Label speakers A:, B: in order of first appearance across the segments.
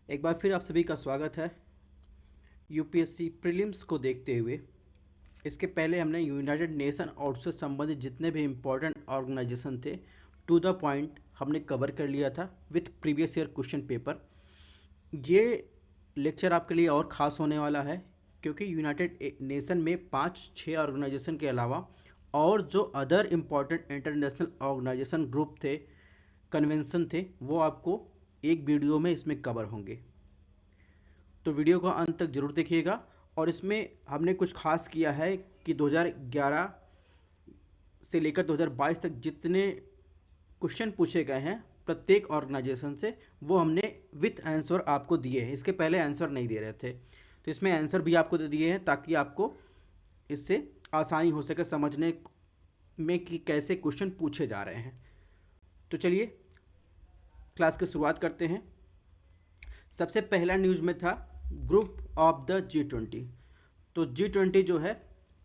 A: एक बार फिर आप सभी का स्वागत है यूपीएससी प्रीलिम्स को देखते हुए। इसके पहले हमने यूनाइटेड नेशन और उससे संबंधित जितने भी इम्पोर्टेंट ऑर्गेनाइजेशन थे टू द पॉइंट हमने कवर कर लिया था with previous year question paper. ये लेक्चर आपके लिए और ख़ास होने वाला है क्योंकि यूनाइटेड नेशन में 5-6 ऑर्गेनाइजेशन के अलावा और जो other important international organisation group थे, कन्वेंशन थे, वो आपको एक वीडियो में इसमें कवर होंगे। तो वीडियो को अंत तक जरूर देखिएगा। और इसमें हमने कुछ खास किया है कि 2011 से लेकर 2022 तक जितने क्वेश्चन पूछे गए हैं प्रत्येक ऑर्गेनाइजेशन से, वो हमने विथ आंसर आपको दिए हैं। इसके पहले आंसर नहीं दे रहे थे, तो इसमें आंसर भी आपको दे दिए हैं ताकि आपको इससे आसानी हो सके समझने में कि कैसे क्वेश्चन पूछे जा रहे हैं। तो चलिए क्लास की शुरुआत करते हैं। सबसे पहला न्यूज़ में था ग्रुप ऑफ द G20। तो G20 जो है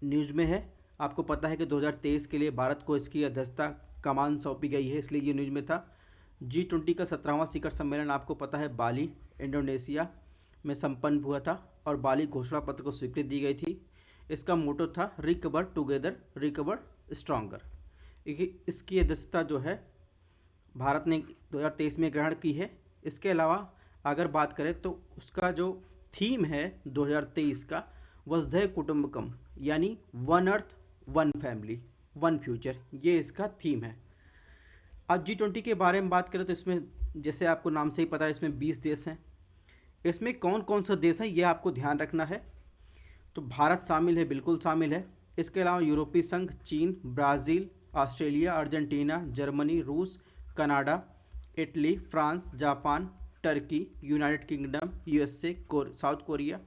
A: न्यूज़ में है। आपको पता है कि 2023 के लिए भारत को इसकी अध्यक्षता कमान सौंपी गई है, इसलिए ये न्यूज़ में था। G20 का 17वां शिखर सम्मेलन आपको पता है बाली इंडोनेशिया में संपन्न हुआ था और बाली घोषणा पत्र को स्वीकृति दी गई थी। इसका मोटो था रिकवर टुगेदर रिकवर स्ट्रॉन्गर। इसकी अध्यक्षता जो है भारत ने 2023 में ग्रहण की है। इसके अलावा अगर बात करें तो उसका जो थीम है 2023 का वसुधैव कुटुंबकम, यानी one earth one family one future, ये इसका थीम है। अब G20 के बारे में बात करें तो इसमें जैसे आपको नाम से ही पता है इसमें 20 देश हैं। इसमें कौन कौन सा देश है ये आपको ध्यान रखना है। तो भारत शामिल है, बिल्कुल शामिल है। इसके अलावा यूरोपीय संघ, चीन, ब्राज़ील, ऑस्ट्रेलिया, अर्जेंटीना, जर्मनी, रूस, Canada, Italy, France, Japan, Turkey, United Kingdom, USA, South Korea,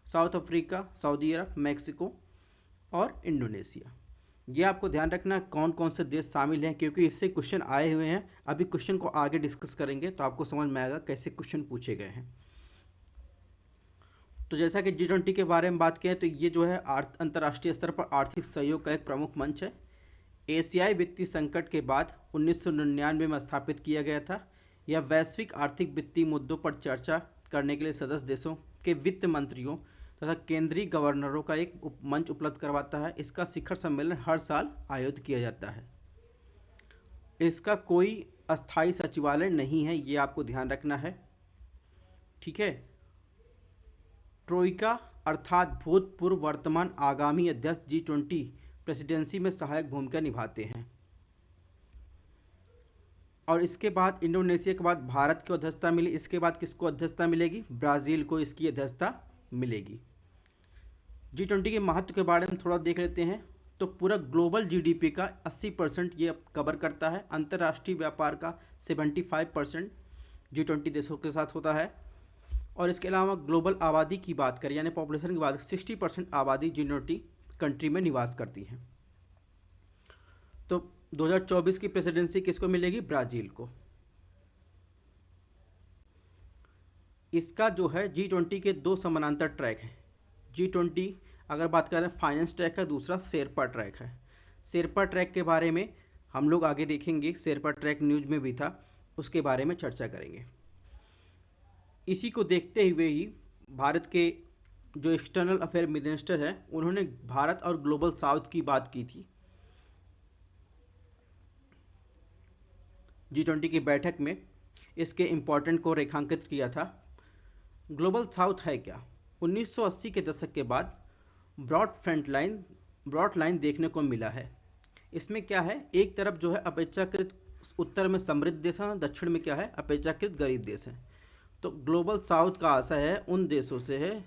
A: South Africa, सऊदी अरब, मैक्सिको और इंडोनेशिया। ये आपको ध्यान रखना कौन कौन से देश शामिल हैं, क्योंकि इससे क्वेश्चन आए हुए हैं। अभी क्वेश्चन को आगे डिस्कस करेंगे तो आपको समझ में आएगा कैसे क्वेश्चन पूछे गए हैं। तो जैसा कि G20 के बारे में बात करें तो ये जो है अंतर्राष्ट्रीय स्तर पर आर्थिक सहयोग का एक प्रमुख मंच है। एशियाई वित्तीय संकट के बाद 1999 में स्थापित किया गया था। यह वैश्विक आर्थिक वित्तीय मुद्दों पर चर्चा करने के लिए सदस्य देशों के वित्त मंत्रियों तथा केंद्रीय गवर्नरों का एक मंच उपलब्ध करवाता है। इसका शिखर सम्मेलन हर साल आयोजित किया जाता है। इसका कोई अस्थायी सचिवालय नहीं है, ये आपको ध्यान रखना है, ठीक है। ट्रोइका अर्थात भूतपूर्व, वर्तमान, आगामी अध्यक्ष G20 प्रेसिडेंसी में सहायक भूमिका निभाते हैं। और इसके बाद इंडोनेशिया के बाद भारत को अध्यक्षता मिली। इसके बाद किसको अध्यक्षता मिलेगी? ब्राज़ील को इसकी अध्यक्षता मिलेगी। G20 के महत्व के बारे में थोड़ा देख लेते हैं। तो पूरा ग्लोबल जीडीपी का 80% ये कवर करता है। अंतर्राष्ट्रीय व्यापार का 75% G20 देशों के साथ होता है। और इसके अलावा ग्लोबल आबादी की बात करें यानी पॉपुलेशन की बात, 60% आबादी G20 कंट्री में निवास करती है। तो 2024 की प्रेसिडेंसी किसको मिलेगी? ब्राज़ील को। इसका जो है G20 के 2 समानांतर ट्रैक हैं। G20 अगर बात करें फाइनेंस ट्रैक है, दूसरा शेरपा ट्रैक है। शेरपा ट्रैक के बारे में हम लोग आगे देखेंगे, शेरपा ट्रैक न्यूज़ में भी था, उसके बारे में चर्चा करेंगे। इसी को देखते हुए ही भारत के जो एक्सटर्नल अफेयर मिनिस्टर हैं उन्होंने भारत और ग्लोबल साउथ की बात की थी G20 की बैठक में। इसके इम्पोर्टेंट को रेखांकित किया था। ग्लोबल साउथ है क्या? 1980 के दशक के बाद ब्रॉड लाइन देखने को मिला है। इसमें क्या है, एक तरफ जो है अपेक्षाकृत उत्तर में समृद्ध देश हैं, दक्षिण में क्या है, अपेक्षाकृत गरीब देश हैं। तो ग्लोबल साउथ का आशय है उन देशों से है,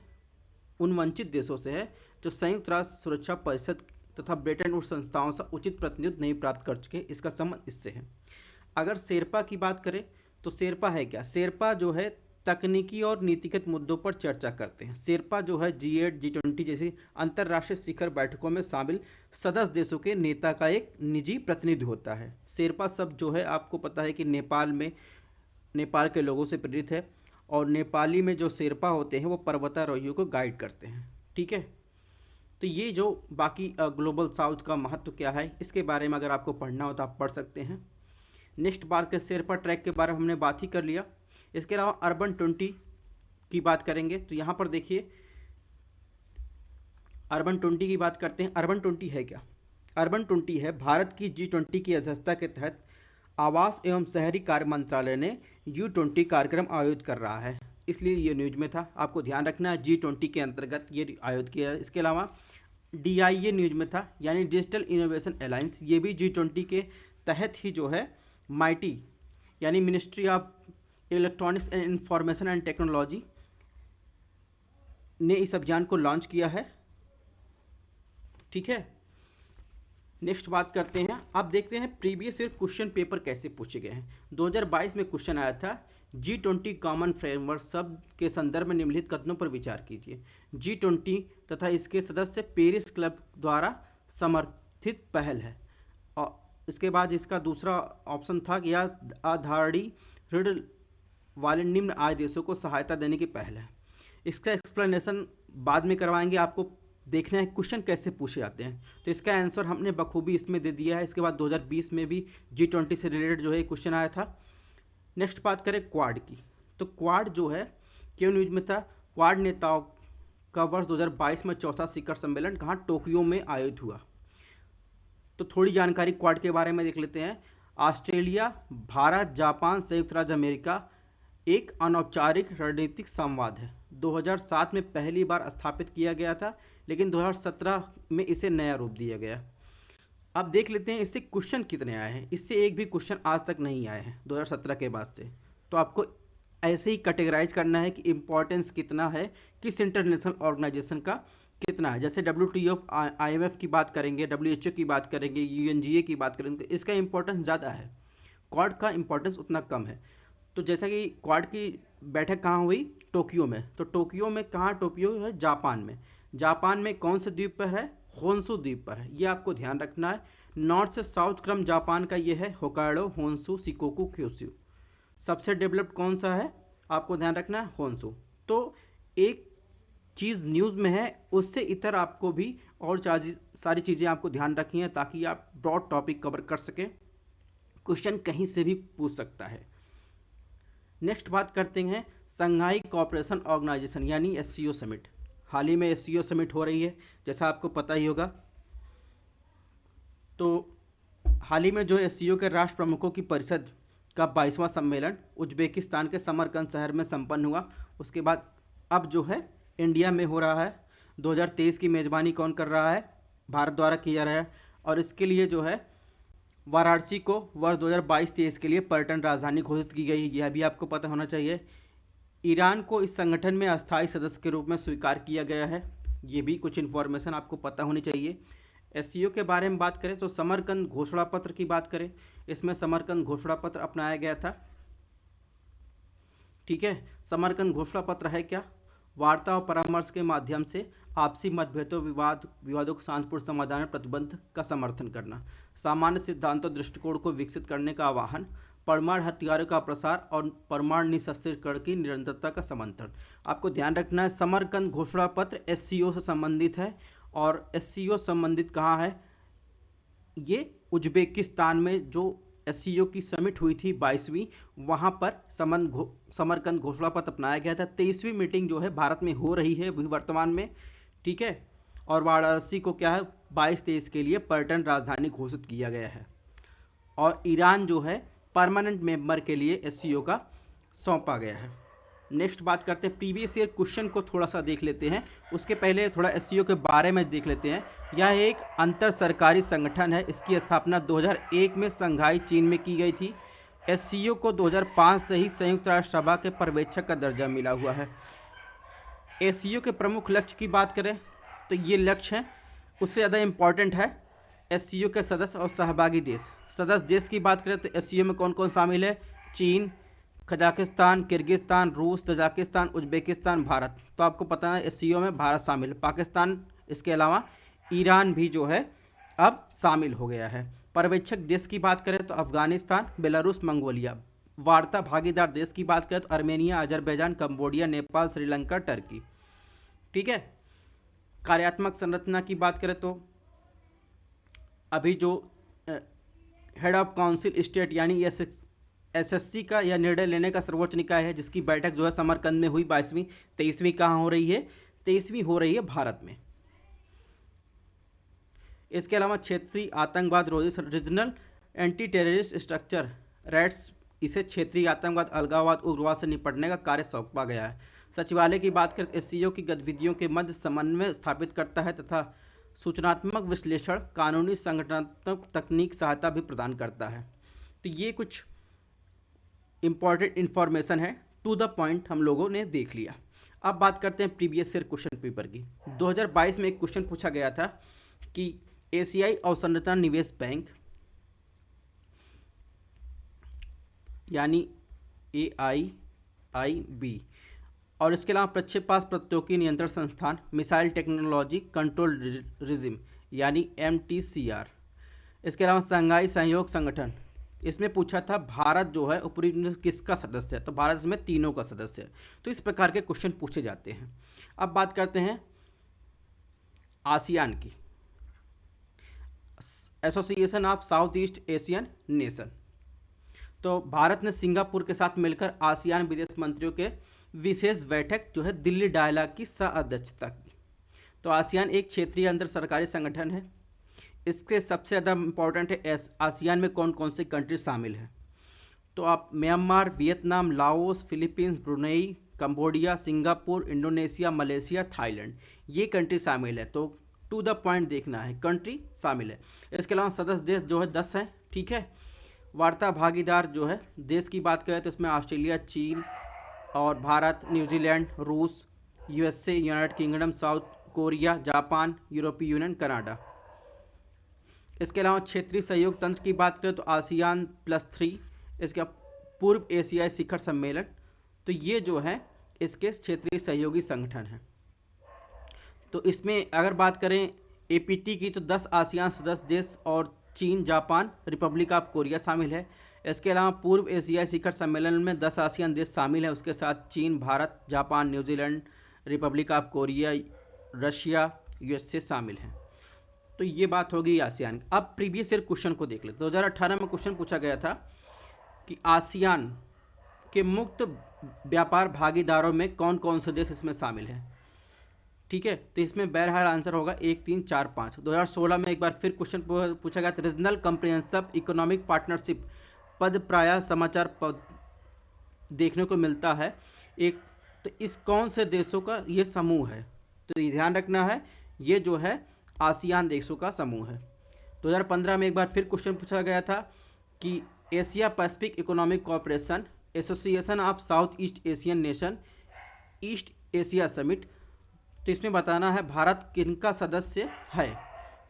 A: उन वंचित देशों से है जो संयुक्त राष्ट्र सुरक्षा परिषद तथा ब्रिटेन वुड्स संस्थाओं से उचित प्रतिनिधित्व नहीं प्राप्त कर चुके। इसका संबंध इससे है। अगर शेरपा की बात करें तो शेरपा है क्या? शेरपा जो है तकनीकी और नीतिगत मुद्दों पर चर्चा करते हैं। शेरपा जो है G8 G20 जैसी अंतर्राष्ट्रीय शिखर बैठकों में शामिल सदस्य देशों के नेता का एक निजी प्रतिनिधि होता है। शेरपा शब्द जो है आपको पता है कि नेपाल के लोगों से प्रेरित है और नेपाली में जो शेरपा होते हैं वो पर्वतारोहियों को गाइड करते हैं, ठीक है। तो ये जो बाकी ग्लोबल साउथ का महत्व क्या है इसके बारे में अगर आपको पढ़ना हो तो आप पढ़ सकते हैं। नेक्स्ट बात के शेरपा ट्रैक के बारे में हमने बात ही कर लिया। इसके अलावा अर्बन 20 की बात करेंगे तो यहाँ पर देखिए अर्बन 20 की बात करते हैं। अर्बन 20 है क्या? अर्बन 20 है भारत की G20 की अध्यक्षता के तहत आवास एवं शहरी कार्य मंत्रालय ने U20 कार्यक्रम आयोजित कर रहा है, इसलिए ये न्यूज में था, आपको ध्यान रखना है G20 के अंतर्गत ये आयोजित किया है। इसके अलावा DIA न्यूज में था, यानी डिजिटल इनोवेशन अलायंस, ये भी G20 के तहत ही जो है माइटी यानी ministry of electronics and information and technology ने इस अभियान को लॉन्च किया है। ठीक है, नेक्स्ट बात करते हैं। आप देखते हैं प्रीवियस ईयर क्वेश्चन पेपर कैसे पूछे गए हैं। 2022 में क्वेश्चन आया था G20 कॉमन फ्रेमवर्क शब्द के संदर्भ में निम्नलिखित कथनों पर विचार कीजिए। G20 तथा इसके सदस्य पेरिस क्लब द्वारा समर्थित पहल है। और इसके बाद इसका दूसरा ऑप्शन था कि यह आधारी ऋण वाले निम्न आय देशों को सहायता देने की पहल है। इसका एक्सप्लेनेशन बाद में करवाएंगे, आपको देखना है क्वेश्चन कैसे पूछे जाते हैं। तो इसका आंसर हमने बखूबी इसमें दे दिया है। इसके बाद 2020 में भी G20 से रिलेटेड जो है क्वेश्चन आया था। नेक्स्ट बात करें क्वाड की, तो क्वाड जो है क्यों न्यूज में था? क्वाड नेताओं का वर्ष 2022 में चौथा शिखर सम्मेलन कहाँ? टोक्यो में आयोजित हुआ। तो थोड़ी जानकारी क्वाड के बारे में देख लेते हैं। ऑस्ट्रेलिया, भारत, जापान, संयुक्त राज्य अमेरिका एक अनौपचारिक रणनीतिक संवाद है। 2007 में पहली बार स्थापित किया गया था, लेकिन 2017 में इसे नया रूप दिया गया। अब देख लेते हैं इससे क्वेश्चन कितने आए हैं। इससे एक भी क्वेश्चन आज तक नहीं आए हैं 2017 के बाद से। तो आपको ऐसे ही कैटेगराइज करना है कि इम्पोर्टेंस कितना है, किस इंटरनेशनल ऑर्गेनाइजेशन का कितना है। जैसे WTO, IMF की बात करेंगे, WHO की बात करेंगे, UNGA की बात करेंगे, तो इसका इम्पोर्टेंस ज़्यादा है, क्वाड का इम्पोर्टेंस उतना कम है। तो जैसा कि क्वाड की बैठक कहाँ हुई? टोक्यो में। तो टोक्यो में कहाँ? टोक्यो है जापान में। जापान में कौन से द्वीप पर है? होन्शु द्वीप पर है, ये आपको ध्यान रखना है। नॉर्थ से साउथ क्रम जापान का ये है, होकाइडो, होन्शु, शिकोकू, क्योशु। सबसे डेवलप्ड कौन सा है? आपको ध्यान रखना है होन्शु। तो एक चीज़ न्यूज़ में है, उससे इतर आपको भी और सारी चीज़ें आपको ध्यान रखनी है, ताकि आप ब्रॉड टॉपिक कवर कर सकें। क्वेश्चन कहीं से भी पूछ सकता है। नेक्स्ट बात करते हैं संघाई कोऑपरेशन ऑर्गेनाइजेशन यानी SCO समिट। हाल ही में SCO समिट हो रही है, जैसा आपको पता ही होगा। तो हाल ही में जो SCO के राष्ट्र प्रमुखों की परिषद का 22वां सम्मेलन उज्बेकिस्तान के समरकंद शहर में संपन्न हुआ। उसके बाद अब जो है इंडिया में हो रहा है। 2023 की मेज़बानी कौन कर रहा है? भारत द्वारा किया जा रहा है। और इसके लिए जो है वाराणसी को वर्ष 2022-23 के लिए पर्यटन राजधानी घोषित की गई, यह भी आपको पता होना चाहिए। ईरान को इस संगठन में अस्थायी सदस्य के रूप में स्वीकार किया गया है, ये भी कुछ इन्फॉर्मेशन आपको पता होनी चाहिए। SCO के बारे में बात करें तो समरकंद घोषणा पत्र की बात करें, इसमें समरकंद घोषणा पत्र अपनाया गया था। ठीक है, समरकंद घोषणा पत्र है क्या? वार्ता और परामर्श के माध्यम से आपसी मतभेदों विवादों को शांतिपूर्ण समाधान में प्रतिबद्ध का समर्थन करना, सामान्य सिद्धांतों दृष्टिकोण को विकसित करने का आह्वान, परमाणु हथियारों का प्रसार और परमाणु निःशस्त्रीकरण की निरंतरता का समर्थन। आपको ध्यान रखना है समरकंद घोषणा पत्र SCO से संबंधित है। और SCO संबंधित कहाँ है? ये उज्बेकिस्तान में जो SCO की समिट हुई थी 22वीं, वहाँ पर समरकंद घोषणा पत्र अपनाया गया था। 23वीं मीटिंग जो है भारत में हो रही है अभी वर्तमान में। ठीक है, और वाराणसी को क्या है 22-23 के लिए पर्यटन राजधानी घोषित किया गया है। और ईरान जो है परमानेंट मेंबर के लिए SCO का सौंपा गया है। नेक्स्ट बात करते हैं प्रीवियस ईयर क्वेश्चन को थोड़ा सा देख लेते हैं। उसके पहले थोड़ा SCO के बारे में देख लेते हैं। यह एक अंतर सरकारी संगठन है, इसकी स्थापना 2001 में शंघाई चीन में की गई थी। SCO को 2005 से ही संयुक्त राष्ट्र सभा के पर्यवेक्षक का दर्जा मिला हुआ है। SCO के प्रमुख लक्ष्य की बात करें तो ये लक्ष्य हैं, उससे ज़्यादा इम्पॉर्टेंट है SCO के सदस्य और सहभागी देश। सदस्य देश की बात करें तो SCO में कौन कौन शामिल है? चीन, कजाकिस्तान, किर्गिस्तान, रूस, तजाकिस्तान, उज्बेकिस्तान, भारत। तो आपको पता है SCO में भारत शामिल है, पाकिस्तान, इसके अलावा ईरान भी जो है अब शामिल हो गया है। पर्यवेक्षक देश की बात करें तो अफगानिस्तान, बेलारूस, मंगोलिया। वार्ता भागीदार देश की बात करें तो Armenia, Azerbaijan, Cambodia, Nepal, Sri Lanka, Turkey. ठीक है, कार्यात्मक संरचना की बात करें तो अभी जो हेड ऑफ काउंसिल स्टेट यानी एसएससी का यह निर्णय लेने का सर्वोच्च निकाय है, जिसकी बैठक जो है समरकंद में हुई 22वीं। 23वीं कहाँ हो रही है? 23वीं हो रही है भारत में। इसके अलावा क्षेत्रीय आतंकवाद रोधी regional anti terrorist structure rats, इसे क्षेत्रीय आतंकवाद, अलगाववाद, उग्रवाद से निपटने का कार्य सौंपा गया है। सचिवालय की बात करें, एससीओ की गतिविधियों के मध्य समन्वय स्थापित करता है तथा सूचनात्मक विश्लेषण, कानूनी संगठनात्मक तकनीक सहायता भी प्रदान करता है। तो ये कुछ इंपॉर्टेंट इन्फॉर्मेशन है, टू द पॉइंट हम लोगों ने देख लिया। अब बात करते हैं प्रीवियस ईयर क्वेश्चन पेपर की। 2022 में एक क्वेश्चन पूछा गया था कि एशियाई अवसंरचना निवेश बैंक यानी AIIB और इसके अलावा प्रक्षेपास्त्र प्रतियोगी नियंत्रण संस्थान, मिसाइल टेक्नोलॉजी कंट्रोल रिजिम यानी MTCR, इसके अलावा शंघाई सहयोग संगठन, इसमें पूछा था भारत जो है ऊपरी किसका सदस्य है, तो भारत इसमें तीनों का सदस्य है। तो इस प्रकार के क्वेश्चन पूछे जाते हैं। अब बात करते हैं आसियान की, association of south east Asian nation. तो भारत ने सिंगापुर के साथ मिलकर आसियान विदेश मंत्रियों के विशेष बैठक जो है दिल्ली डायलॉग की सह-अध्यक्षता की। तो आसियान एक क्षेत्रीय अंतर सरकारी संगठन है। इसके सबसे ज़्यादा इम्पोर्टेंट है आसियान में कौन कौन से कंट्री शामिल हैं। तो आप Myanmar, Vietnam, Laos, Philippines, Brunei, Cambodia, Singapore, Indonesia, Malaysia, Thailand, ये कंट्री शामिल है। तो टू द पॉइंट देखना है, कंट्री शामिल है। इसके अलावा सदस्य देश जो है 10 हैं, ठीक है। वार्ता भागीदार जो है देश की बात करें तो इसमें ऑस्ट्रेलिया, चीन और भारत, न्यूजीलैंड, रूस, USA, United kingdom, south Korea, Japan, यूरोपीय यूनियन, कनाडा। इसके अलावा क्षेत्रीय सहयोग तंत्र की बात करें तो ASEAN +3, इसका पूर्व एशियाई शिखर सम्मेलन, तो ये जो है इसके क्षेत्रीय सहयोगी संगठन हैं। तो इसमें अगर बात करें APT की तो 10 आसियान सदस्य देश और चीन, जापान, रिपब्लिक ऑफ कोरिया शामिल है। इसके अलावा पूर्व एशियाई शिखर सम्मेलन में 10 आसियान देश शामिल हैं, उसके साथ चीन, Bharat, Japan, New Zealand, Republic of Korea, Russia, USA शामिल हैं। तो ये बात होगी आसियान। अब प्रीवियस ईयर क्वेश्चन को देख लेते। 2018 में क्वेश्चन पूछा गया था कि आसियान के मुक्त व्यापार भागीदारों में कौन कौन से देश इसमें शामिल हैं, ठीक है। तो इसमें बहरहाल आंसर होगा 1, 3, 4, 5। 2016 में एक बार फिर क्वेश्चन पूछा गया था, रीजनल कम्प्रिहेंसिव इकोनॉमिक पार्टनरशिप पद प्रायः समाचार पद देखने को मिलता है एक। तो इस कौन से देशों का ये समूह है, तो ये ध्यान रखना है, ये जो है आसियान देशों का समूह है। 2015 में एक बार फिर क्वेश्चन पूछा गया था कि Asia Pacific economic corporation, association of south east Asian nation, east Asia summit, तो इसमें बताना है भारत किनका सदस्य है।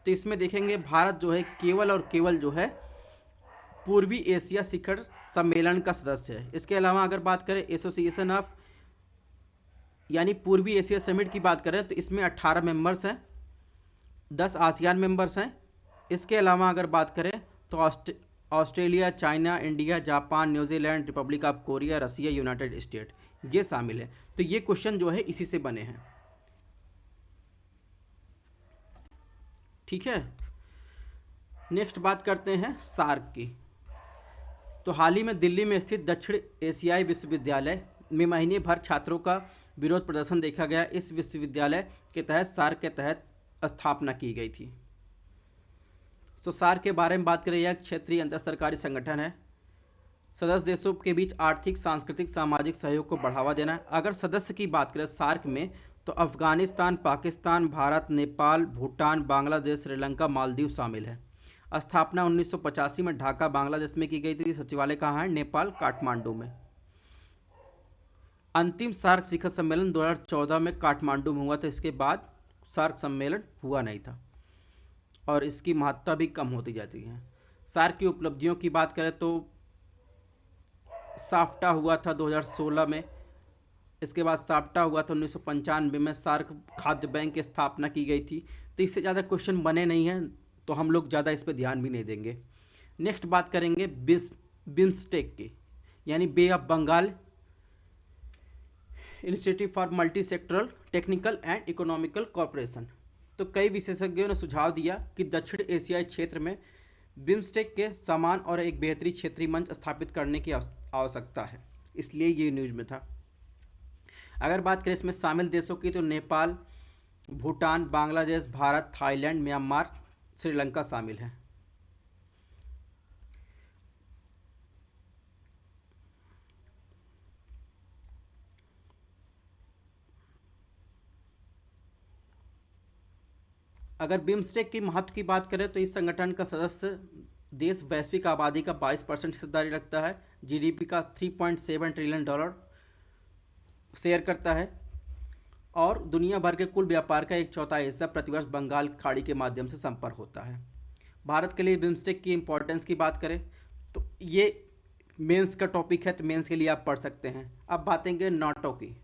A: तो इसमें देखेंगे भारत जो है केवल और केवल जो है पूर्वी एशिया शिखर सम्मेलन का सदस्य है। इसके अलावा अगर बात करें एसोसिएशन ऑफ यानी पूर्वी एशिया समिट की बात करें तो इसमें 18 मेंबर्स हैं, 10 आसियान मेंबर्स हैं। इसके अलावा अगर बात करें तो Australia, China, India, Japan, New Zealand, Republic of Korea, Russia, United State, ये शामिल है। तो ये क्वेश्चन जो है इसी से बने हैं, ठीक है। नेक्स्ट बात करते हैं सार्क की। तो हाल ही में दिल्ली में स्थित दक्षिण एशियाई विश्वविद्यालय में महीने भर छात्रों का विरोध प्रदर्शन देखा गया। इस विश्वविद्यालय के तहत सार्क के तहत स्थापना की गई थी। तो सार्क के बारे में बात करें, यह क्षेत्रीय अंतर सरकारी संगठन है। सदस्य देशों के बीच आर्थिक, सांस्कृतिक, सामाजिक सहयोग को बढ़ावा देना है। अगर सदस्य की बात करें सार्क में तो अफगानिस्तान, पाकिस्तान, भारत, नेपाल, भूटान, बांग्लादेश, श्रीलंका, मालदीव शामिल है। स्थापना 1985 में ढाका, बांग्लादेश में की गई थी। सचिवालय कहाँ है? नेपाल, काठमांडू में। अंतिम सार्क शिखर सम्मेलन 2014 में काठमांडू में हुआ था। इसके बाद सार्क सम्मेलन हुआ नहीं था और इसकी महत्ता भी कम होती जाती है। सार्क की उपलब्धियों की बात करें तो साफ्टा हुआ था 2016 में। इसके बाद साफ्टा हुआ था 1995 में। सार्क खाद्य बैंक की स्थापना की गई थी। तो इससे ज़्यादा क्वेश्चन बने नहीं हैं तो हम लोग ज़्यादा इस पर ध्यान भी नहीं देंगे। नेक्स्ट बात करेंगे बिम्स्टेक की, यानी Bay of Bengal Institute for Multi Sectoral Technical and Economical Corporation. तो कई विशेषज्ञों ने सुझाव दिया कि दक्षिण एशियाई क्षेत्र में बिम्स्टेक के समान और एक बेहतरीन क्षेत्रीय मंच स्थापित करने की आवश्यकता है, इसलिए ये न्यूज में था। अगर बात करें इसमें शामिल देशों की तो नेपाल, भूटान, बांग्लादेश, भारत, थाईलैंड, म्यांमार, श्रीलंका शामिल हैं। अगर बिम्स्टेक की महत्व की बात करें तो इस संगठन का सदस्य देश वैश्विक आबादी का 22% हिस्सेदारी रखता है, जीडीपी का $3.7 ट्रिलियन शेयर करता है और दुनिया भर के कुल व्यापार का एक चौथाई हिस्सा प्रतिवर्ष बंगाल की खाड़ी के माध्यम से संपर्क होता है। भारत के लिए बिम्स्टेक की इम्पोर्टेंस की बात करें तो ये मेंस का टॉपिक है, तो मेंस के लिए आप पढ़ सकते हैं। अब बातें करें नाटो की,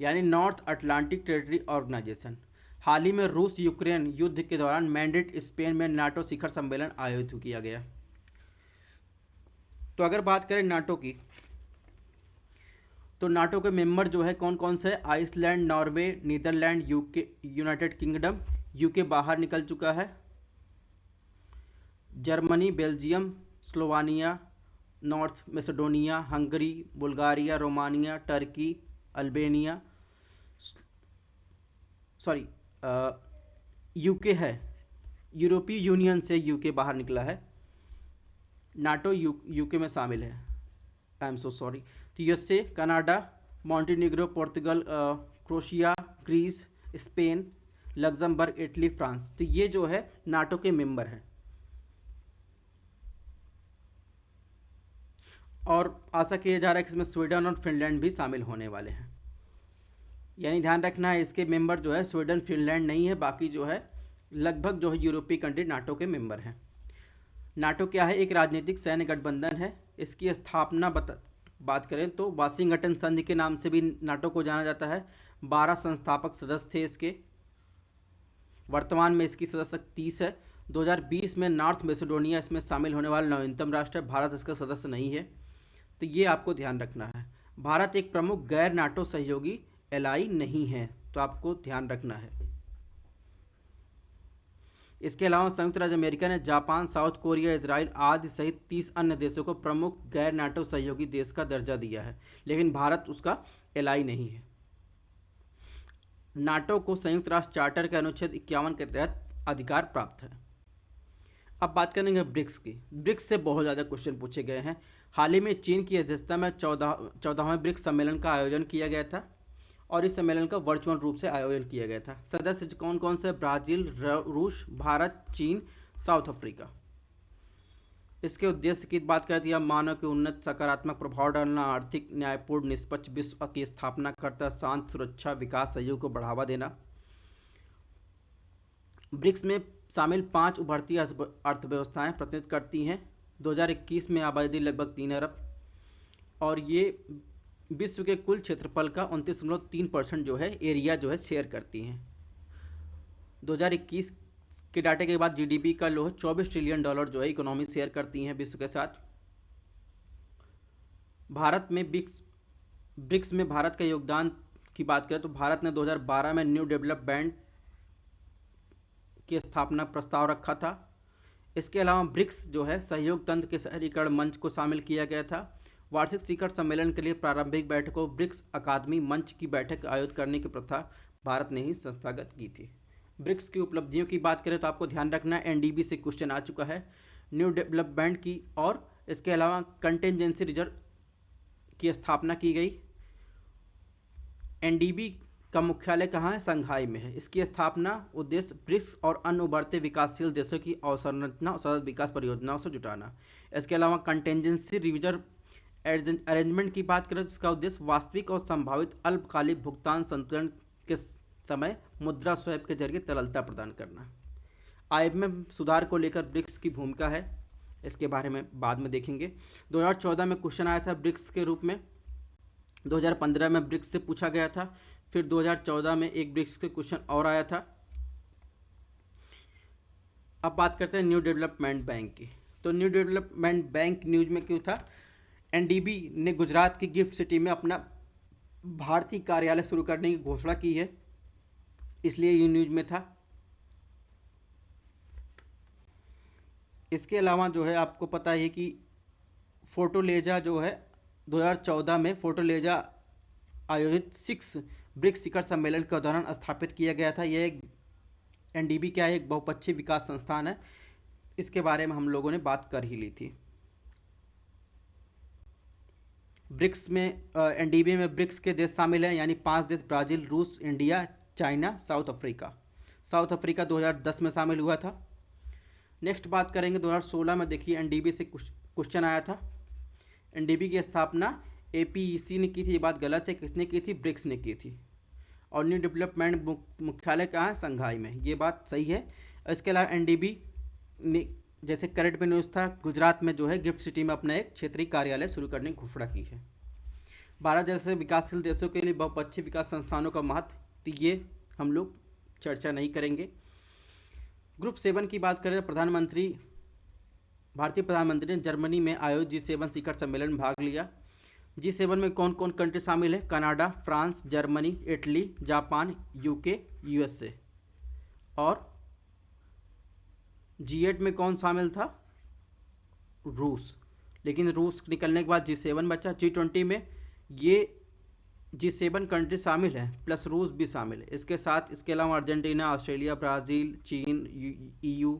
A: यानी नॉर्थ अटलांटिक टेरिटरी ऑर्गेनाइजेशन। हाल ही में रूस यूक्रेन युद्ध के दौरान मैड्रिड स्पेन में नाटो शिखर सम्मेलन आयोजित किया गया। तो अगर बात करें नाटो की तो नाटो के मेंबर जो है कौन कौन से, Iceland, Norway, Netherland, UK, United Kingdom, UK बाहर निकल चुका है, Germany, Belgium, Slovenia, North Macedonia, Hungary, Bulgaria, Romania, Turkey, Albania, sorry UK है, यूरोपीय यूनियन से यूके बाहर निकला है, नाटो यूके में शामिल है, आई एम सो सॉरी। तो USA, Canada, Montenegro, Portugal, Croatia, Greece, Spain, Luxembourg, Italy, France, तो ये जो है नाटो के मेंबर हैं। और आशा किया जा रहा है कि इसमें स्वीडन और फिनलैंड भी शामिल होने वाले हैं, यानी ध्यान रखना है इसके मेंबर जो है स्वीडन फिनलैंड नहीं है, बाकी जो है लगभग जो है यूरोपीय कंट्री नाटो के मेंबर हैं। नाटो क्या है, एक राजनीतिक सैन्य गठबंधन है। इसकी स्थापना बात करें तो वाशिंगटन संधि के नाम से भी नाटो को जाना जाता है। 12 संस्थापक सदस्य थे इसके, वर्तमान में इसकी सदस्य 30 है। 2020 में नॉर्थ मैसेडोनिया इसमें शामिल होने वाला नवीनतम राष्ट्र है, भारत इसका सदस्य नहीं है, तो ये आपको ध्यान रखना है। भारत एक प्रमुख गैर नाटो सहयोगी एलाई नहीं है, तो आपको ध्यान रखना है। इसके अलावा संयुक्त राज्य अमेरिका ने जापान, साउथ कोरिया, इजराइल आदि सहित 30 अन्य देशों को प्रमुख गैर नाटो सहयोगी देश का दर्जा दिया है, लेकिन भारत उसका एलाई नहीं है। नाटो को संयुक्त राष्ट्र चार्टर के अनुच्छेद 51 के तहत अधिकार प्राप्त है। अब बात करेंगे ब्रिक्स की। ब्रिक्स से बहुत ज़्यादा क्वेश्चन पूछे गए हैं। हाल ही में चीन की अध्यक्षता में 14वें ब्रिक्स सम्मेलन का आयोजन किया गया था और इस सम्मेलन का वर्चुअल रूप से आयोजन किया गया था। सदस्य कौन कौन से, ब्राज़ील, रूस, भारत, चीन, साउथ अफ्रीका। इसके उद्देश्य की बात करती है, मानव के उन्नत सकारात्मक प्रभाव डालना, आर्थिक, न्यायपूर्ण, निष्पक्ष विश्व की स्थापना करता, शांत, सुरक्षा, विकास, सहयोग को बढ़ावा देना। ब्रिक्स में शामिल 5 उभरती अर्थव्यवस्थाएं प्रतिनिधित्व करती हैं। 2021 में आबादी लगभग 3 अरब और ये विश्व के कुल क्षेत्रफल का 29.3% जो है एरिया जो है शेयर करती हैं। 2021 के डाटे के बाद जीडीपी का लो $24 ट्रिलियन जो है इकोनॉमी शेयर करती हैं विश्व के साथ। भारत में ब्रिक्स में भारत का योगदान की बात करें तो भारत ने 2012 में न्यू डेवलप बैंक की स्थापना प्रस्ताव रखा था। इसके अलावा ब्रिक्स जो है सहयोग तंत्र के शहरीकरण मंच को शामिल किया गया था। वार्षिक शिखर सम्मेलन के लिए प्रारंभिक बैठकों ब्रिक्स अकादमी मंच की बैठक आयोजित करने की प्रथा भारत ने ही संस्थागत की थी। ब्रिक्स की उपलब्धियों की बात करें तो आपको ध्यान रखना है, एनडीबी से क्वेश्चन आ चुका है, न्यू डेवलपमेंट की, और इसके अलावा कंटेंजेंसी रिजर्व की स्थापना की गई। एनडीबी का मुख्यालय कहाँ है, संघाई में है। इसकी स्थापना उद्देश्य ब्रिक्स और अन्य उभरते विकासशील देशों की अवसंरचना और सतत विकास परियोजनाओं से जुटाना। इसके अलावा कंटेंजेंसी रिजर्व अरेंजमेंट की बात करें तो इसका उद्देश्य वास्तविक और संभावित अल्पकालिक भुगतान संतुलन के समय मुद्रा स्वैप के जरिए तरलता प्रदान करना। आईएमएफ सुधार को लेकर ब्रिक्स की भूमिका है, इसके बारे में बाद में देखेंगे। 2014 में क्वेश्चन आया था ब्रिक्स के रूप में, 2015 में ब्रिक्स से पूछा गया था, फिर 2014 में एक ब्रिक्स के क्वेश्चन और आया था। अब बात करते हैं न्यू डेवलपमेंट बैंक की। तो न्यू डेवलपमेंट बैंक न्यूज में क्यों था, एनडीबी ने गुजरात की गिफ्ट सिटी में अपना भारतीय कार्यालय शुरू करने की घोषणा की है, इसलिए ये न्यूज में था। इसके अलावा जो है आपको पता है कि फोर्टोलेजा जो है 2014 में फोर्टोलेजा आयोजित 6 ब्रिक्स शिखर सम्मेलन के दौरान स्थापित किया गया था। यह एक एनडीबी क्या है, एक बहुपक्षीय विकास संस्थान है। इसके बारे में हम लोगों ने बात कर ही ली थी। ब्रिक्स में एनडीबी में ब्रिक्स के देश शामिल हैं, यानी 5 देश, ब्राज़ील, रूस, India, China, south Africa. South Africa 2010 में शामिल हुआ था। नेक्स्ट बात करेंगे 2016 में। देखिए एनडीबी से क्वेश्चन आया था। एनडीबी की स्थापना एपीईसी ने की थी, ये बात गलत है। किसने की थी? ब्रिक्स ने की थी। और न्यू डेवलपमेंट मुख्यालय कहाँ है? संघाई में, ये बात सही है। इसके अलावा एनडीबी ने जैसे करंट में न्यूज़ था, गुजरात में जो है गिफ्ट सिटी में अपना एक क्षेत्रीय कार्यालय शुरू करने की घोषणा की है। भारत जैसे विकासशील देशों के लिए बहुपक्षीय विकास संस्थानों का महत्व, तो ये हम लोग चर्चा नहीं करेंगे। ग्रुप 7 की बात करें तो भारतीय प्रधानमंत्री ने जर्मनी में आयोजित G7 शिखर सम्मेलन में भाग लिया। G7 में कौन कौन कंट्री शामिल है? Canada, France, Germany, Italy, Japan, UK, USA. और G8 में कौन शामिल था? रूस। लेकिन रूस निकलने के बाद G7 बचा। G20 में ये G7 कंट्री शामिल है प्लस रूस भी शामिल है। इसके अलावा अर्जेंटीना, ऑस्ट्रेलिया, ब्राज़ील, चीन, EU,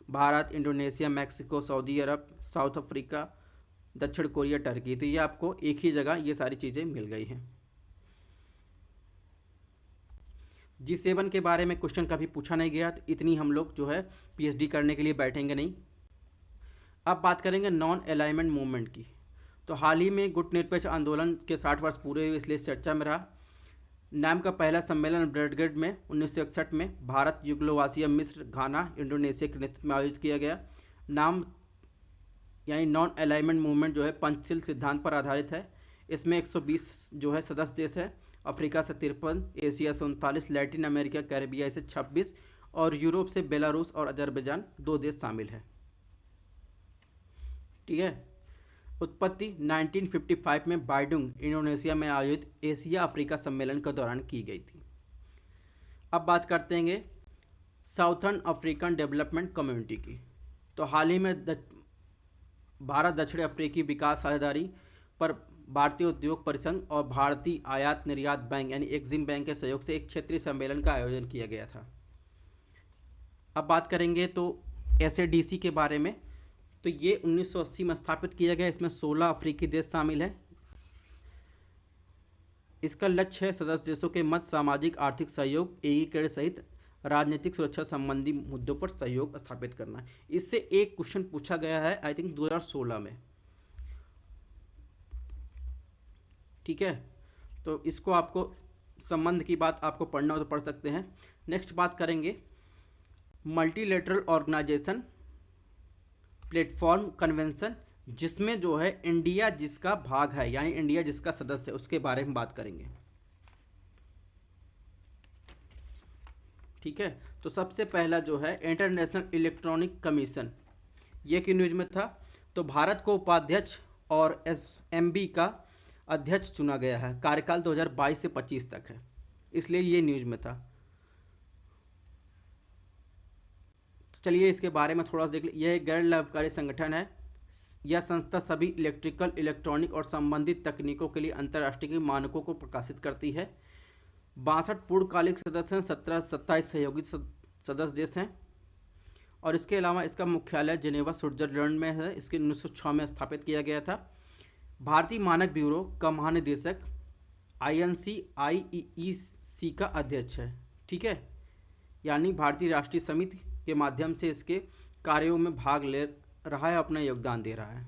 A: भारत, इंडोनेशिया, मैक्सिको, सऊदी अरब, साउथ अफ्रीका, दक्षिण कोरिया, टर्की। तो ये आपको एक ही जगह ये सारी चीज़ें मिल गई हैं। G7 के बारे में क्वेश्चन कभी पूछा नहीं गया, तो इतनी हम लोग जो है पीएचडी करने के लिए बैठेंगे नहीं। अब बात करेंगे नॉन अलाइनमेंट मूवमेंट की। तो हाल ही में गुटनिरपेक्ष आंदोलन के 60 वर्ष पूरे हुए, इसलिए चर्चा में रहा। नाम का पहला सम्मेलन ब्रेडगेड में 1961 में भारत, यूगोस्लाविया, मिस्र, घाना, इंडोनेशिया के नेतृत्व में आयोजित किया गया। नाम यानी नॉन अलाइनमेंट मूवमेंट जो है पंचशील सिद्धांत पर आधारित है। इसमें 120 जो है सदस्य देश है। अफ्रीका से 53, एशिया से 39, लैटिन अमेरिका कैरेबिया से 26 और यूरोप से बेलारूस और अजरबैजान 2 देश शामिल है। ठीक है। उत्पत्ति 1955 में बाइडुंग, इंडोनेशिया में आयोजित एशिया अफ्रीका सम्मेलन के दौरान की गई थी। अब बात करते हैं साउथर्न अफ्रीकन डेवलपमेंट कम्युनिटी की। तो हाल ही में भारत दक्षिण अफ्रीकी विकास साझेदारी पर भारतीय उद्योग परिसंघ और भारतीय आयात निर्यात बैंक यानी एक्जिम बैंक के सहयोग से एक क्षेत्रीय सम्मेलन का आयोजन किया गया था। अब बात करेंगे तो SADC के बारे में। तो ये 1980 में स्थापित किया गया। इसमें 16 अफ्रीकी देश शामिल हैं। इसका लक्ष्य है सदस्य देशों के मध्य सामाजिक आर्थिक सहयोग, एकीकरण सहित राजनीतिक सुरक्षा संबंधी मुद्दों पर सहयोग स्थापित करना। इससे एक क्वेश्चन पूछा गया है आई थिंक 2016 में। ठीक है, तो इसको आपको संबंध की बात आपको पढ़ना हो तो पढ़ सकते हैं। नेक्स्ट बात करेंगे मल्टीलेटरल ऑर्गेनाइजेशन प्लेटफॉर्म कन्वेंशन, जिसमें जो है इंडिया जिसका भाग है यानी इंडिया जिसका सदस्य है उसके बारे में बात करेंगे। ठीक है, तो सबसे पहला जो है इंटरनेशनल इलेक्ट्रॉनिक कमीशन, ये कि न्यूज में था। तो भारत को उपाध्यक्ष और SMB का अध्यक्ष चुना गया है। कार्यकाल 2022 से 25 तक है, इसलिए ये न्यूज में था। चलिए इसके बारे में थोड़ा सा देख लीजिए। यह एक गैर लाभकारी संगठन है। यह संस्था सभी इलेक्ट्रिकल, इलेक्ट्रॉनिक और संबंधित तकनीकों के लिए अंतर्राष्ट्रीय मानकों को प्रकाशित करती है। 62 पूर्णकालिक सदस्य हैं, 27 सहयोगी सदस्य देश हैं। और इसके अलावा इसका मुख्यालय जिनेवा, स्विट्जरलैंड में है। इसके 1906 में स्थापित किया गया था। भारतीय मानक ब्यूरो का महानिदेशक INC का अध्यक्ष है। ठीक है, यानी भारतीय राष्ट्रीय समिति के माध्यम से इसके कार्यों में भाग ले रहा है, अपना योगदान दे रहा है।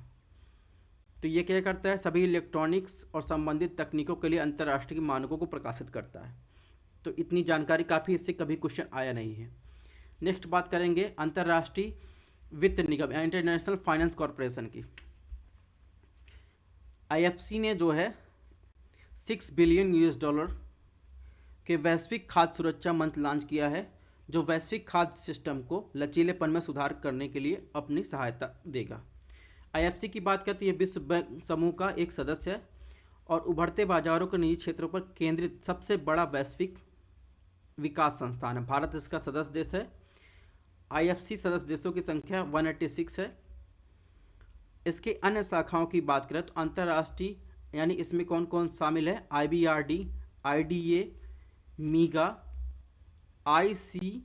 A: तो ये क्या करता है? सभी इलेक्ट्रॉनिक्स और संबंधित तकनीकों के लिए अंतर्राष्ट्रीय मानकों को प्रकाशित करता है। तो इतनी जानकारी काफ़ी, इससे कभी क्वेश्चन आया नहीं है। नेक्स्ट बात करेंगे अंतर्राष्ट्रीय वित्त निगम या इंटरनेशनल फाइनेंस कॉरपोरेशन की। IFC ने जो है $6 बिलियन के वैश्विक खाद्य सुरक्षा मंच लॉन्च किया है, जो वैश्विक खाद्य सिस्टम को लचीलेपन में सुधार करने के लिए अपनी सहायता देगा। IFC की बात करते हैं, यह विश्व बैंक समूह का एक सदस्य है और उभरते बाजारों के निजी क्षेत्रों पर केंद्रित सबसे बड़ा वैश्विक विकास संस्थान है। भारत इसका सदस्य देश है। आईएफसी सदस्य देशों की संख्या 186 है। इसके अन्य शाखाओं की बात करें तो अंतर्राष्ट्रीय यानी इसमें कौन कौन शामिल है, IBRD, IDA, मीगा, ICSID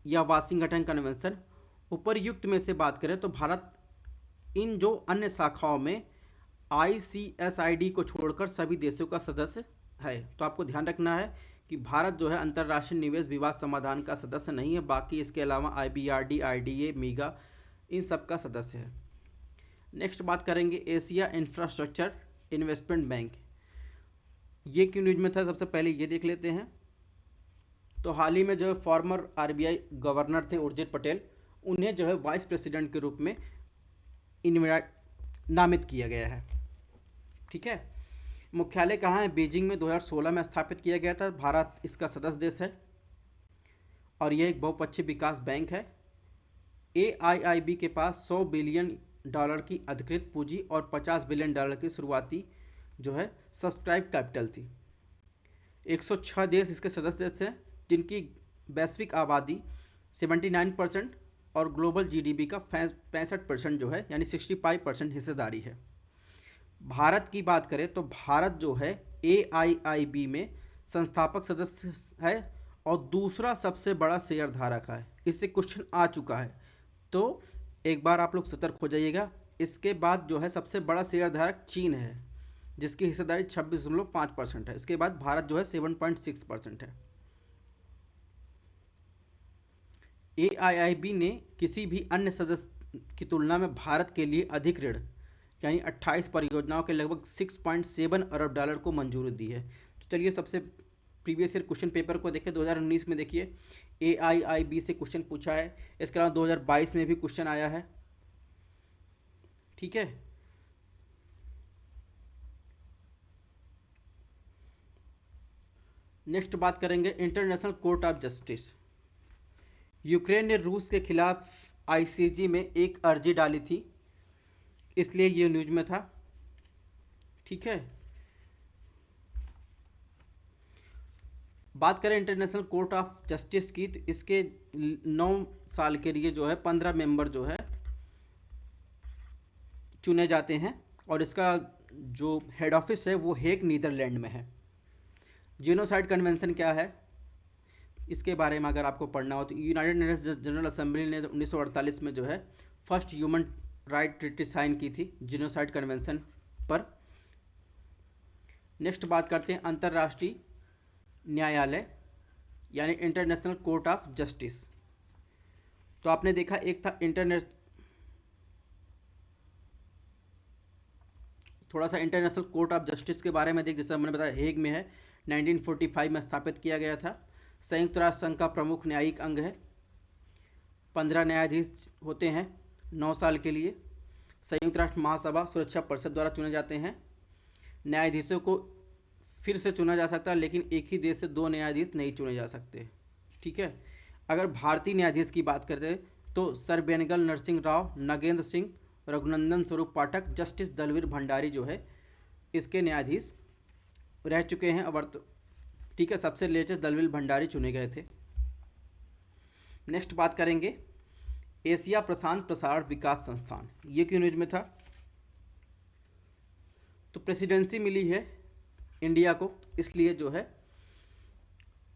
A: या वाशिंगटन कन्वेंशन। उपरयुक्त में से बात करें तो भारत इन जो अन्य शाखाओं में ICSID को छोड़कर सभी देशों का सदस्य है। तो आपको ध्यान रखना है कि भारत जो है अंतर्राष्ट्रीय निवेश विवाद समाधान का सदस्य नहीं है, बाकी इसके अलावा IBRD, IDA, मीगा इन सब का सदस्य है। नेक्स्ट बात करेंगे एशिया इंफ्रास्ट्रक्चर इन्वेस्टमेंट बैंक। ये क्यों न्यूज में था, सबसे पहले ये देख लेते हैं। तो हाल ही में जो है फॉर्मर RBI गवर्नर थे उर्जित पटेल, उन्हें जो है वाइस प्रेसिडेंट के रूप में नामित किया गया है। ठीक है। मुख्यालय कहाँ है, बीजिंग में 2016 में स्थापित किया गया था। भारत इसका सदस्य देश है और यह एक बहुपक्षीय विकास बैंक है। AIIB के पास $100 बिलियन की अधिकृत पूंजी और $50 बिलियन की शुरुआती जो है सब्सक्राइब कैपिटल थी। 106 देश इसके सदस्य देश हैं, जिनकी वैश्विक आबादी 79% और ग्लोबल GDP का 65% जो है यानी 65% हिस्सेदारी है। भारत की बात करें तो भारत जो है AIIB में संस्थापक सदस्य है और दूसरा सबसे बड़ा शेयर धारक है। इससे क्वेश्चन आ चुका है, तो एक बार आप लोग सतर्क हो जाइएगा। इसके बाद जो है सबसे बड़ा शेयर धारक चीन है, जिसकी हिस्सेदारी 26.5% है। इसके बाद भारत जो है 7.6% है। AIIB ने किसी भी अन्य सदस्य की तुलना में भारत के लिए अधिक ऋण यानी 28 परियोजनाओं के लगभग $6.7 अरब को मंजूरी दी है। तो चलिए सबसे प्रीवियस ईयर क्वेश्चन पेपर को देखें। 2019 में देखिए AIIB से क्वेश्चन पूछा है। इसके अलावा 2022 में भी क्वेश्चन आया है। ठीक है। नेक्स्ट बात करेंगे international court of justice. Ukraine ने रूस के खिलाफ ICJ में एक अर्जी डाली थी, इसलिए ये न्यूज में था। ठीक है। बात करें इंटरनेशनल कोर्ट ऑफ जस्टिस की, तो इसके 9 साल के लिए जो है 15 मेंबर जो है चुने जाते हैं और इसका जो हेड ऑफिस है वो हेग नीदरलैंड में है। जेनोसाइड कन्वेंशन क्या है, इसके बारे में अगर आपको पढ़ना हो तो यूनाइटेड नेशंस जनरल असेंबली ने 1948 में जो है first human right treaty sign की थी जेनोसाइड कन्वेंशन पर। नेक्स्ट बात करते हैं अंतर्राष्ट्रीय न्यायालय यानी इंटरनेशनल कोर्ट ऑफ जस्टिस। तो आपने देखा एक था थोड़ा सा इंटरनेशनल कोर्ट ऑफ जस्टिस के बारे में देख, जैसा मैंने बताया हेग में है, 1945 में स्थापित किया गया था। संयुक्त राष्ट्र संघ का प्रमुख न्यायिक अंग है। 15 न्यायाधीश होते हैं 9 साल के लिए। संयुक्त राष्ट्र महासभा सुरक्षा परिषद द्वारा चुने जाते हैं। न्यायाधीशों को फिर से चुना जा सकता है, लेकिन एक ही देश से 2 न्यायाधीश नहीं चुने जा सकते। ठीक है। अगर भारतीय न्यायाधीश की बात करते हैं तो सर बेनगल नरसिंह राव, नागेंद्र सिंह, रघुनंदन स्वरूप पाठक, जस्टिस दलवीर भंडारी जो है इसके न्यायाधीश रह चुके हैं। ठीक है, सबसे लेटेस्ट दलवीर भंडारी चुने गए थे। नेक्स्ट बात करेंगे एशिया प्रशांत प्रसारण विकास संस्थान। ये क्यों न्यूज में था, तो प्रेसिडेंसी मिली है इंडिया को, इसलिए जो है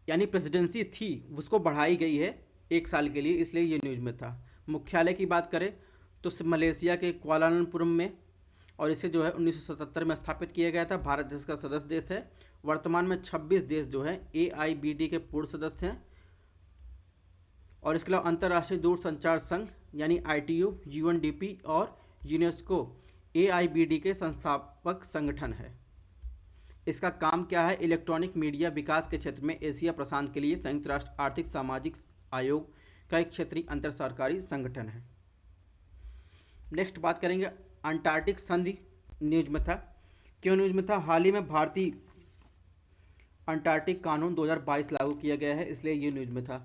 A: यानी प्रेसिडेंसी थी उसको बढ़ाई गई है 1 साल के लिए, इसलिए ये न्यूज में था। मुख्यालय की बात करें तो मलेशिया के कुआलालंपुर में, और इसे जो है 1977 में स्थापित किया गया था। भारत इसका सदस्य देश है। वर्तमान में 26 देश जो है AIBD के पूर्व सदस्य हैं। और इसके अलावा अंतर्राष्ट्रीय दूरसंचार संघ यानी ITU, UNDP और यूनेस्को AIBD के संस्थापक संगठन है। इसका काम क्या है, इलेक्ट्रॉनिक मीडिया विकास के क्षेत्र में एशिया प्रशांत के लिए संयुक्त राष्ट्र आर्थिक सामाजिक आयोग का एक क्षेत्रीय अंतर सरकारी संगठन है। नेक्स्ट बात करेंगे अंटार्कटिक संधि। न्यूज में था, क्यों न्यूज में था, हाल ही में भारतीय अंटार्कटिक कानून 2022 लागू किया गया है, इसलिए ये न्यूज में था।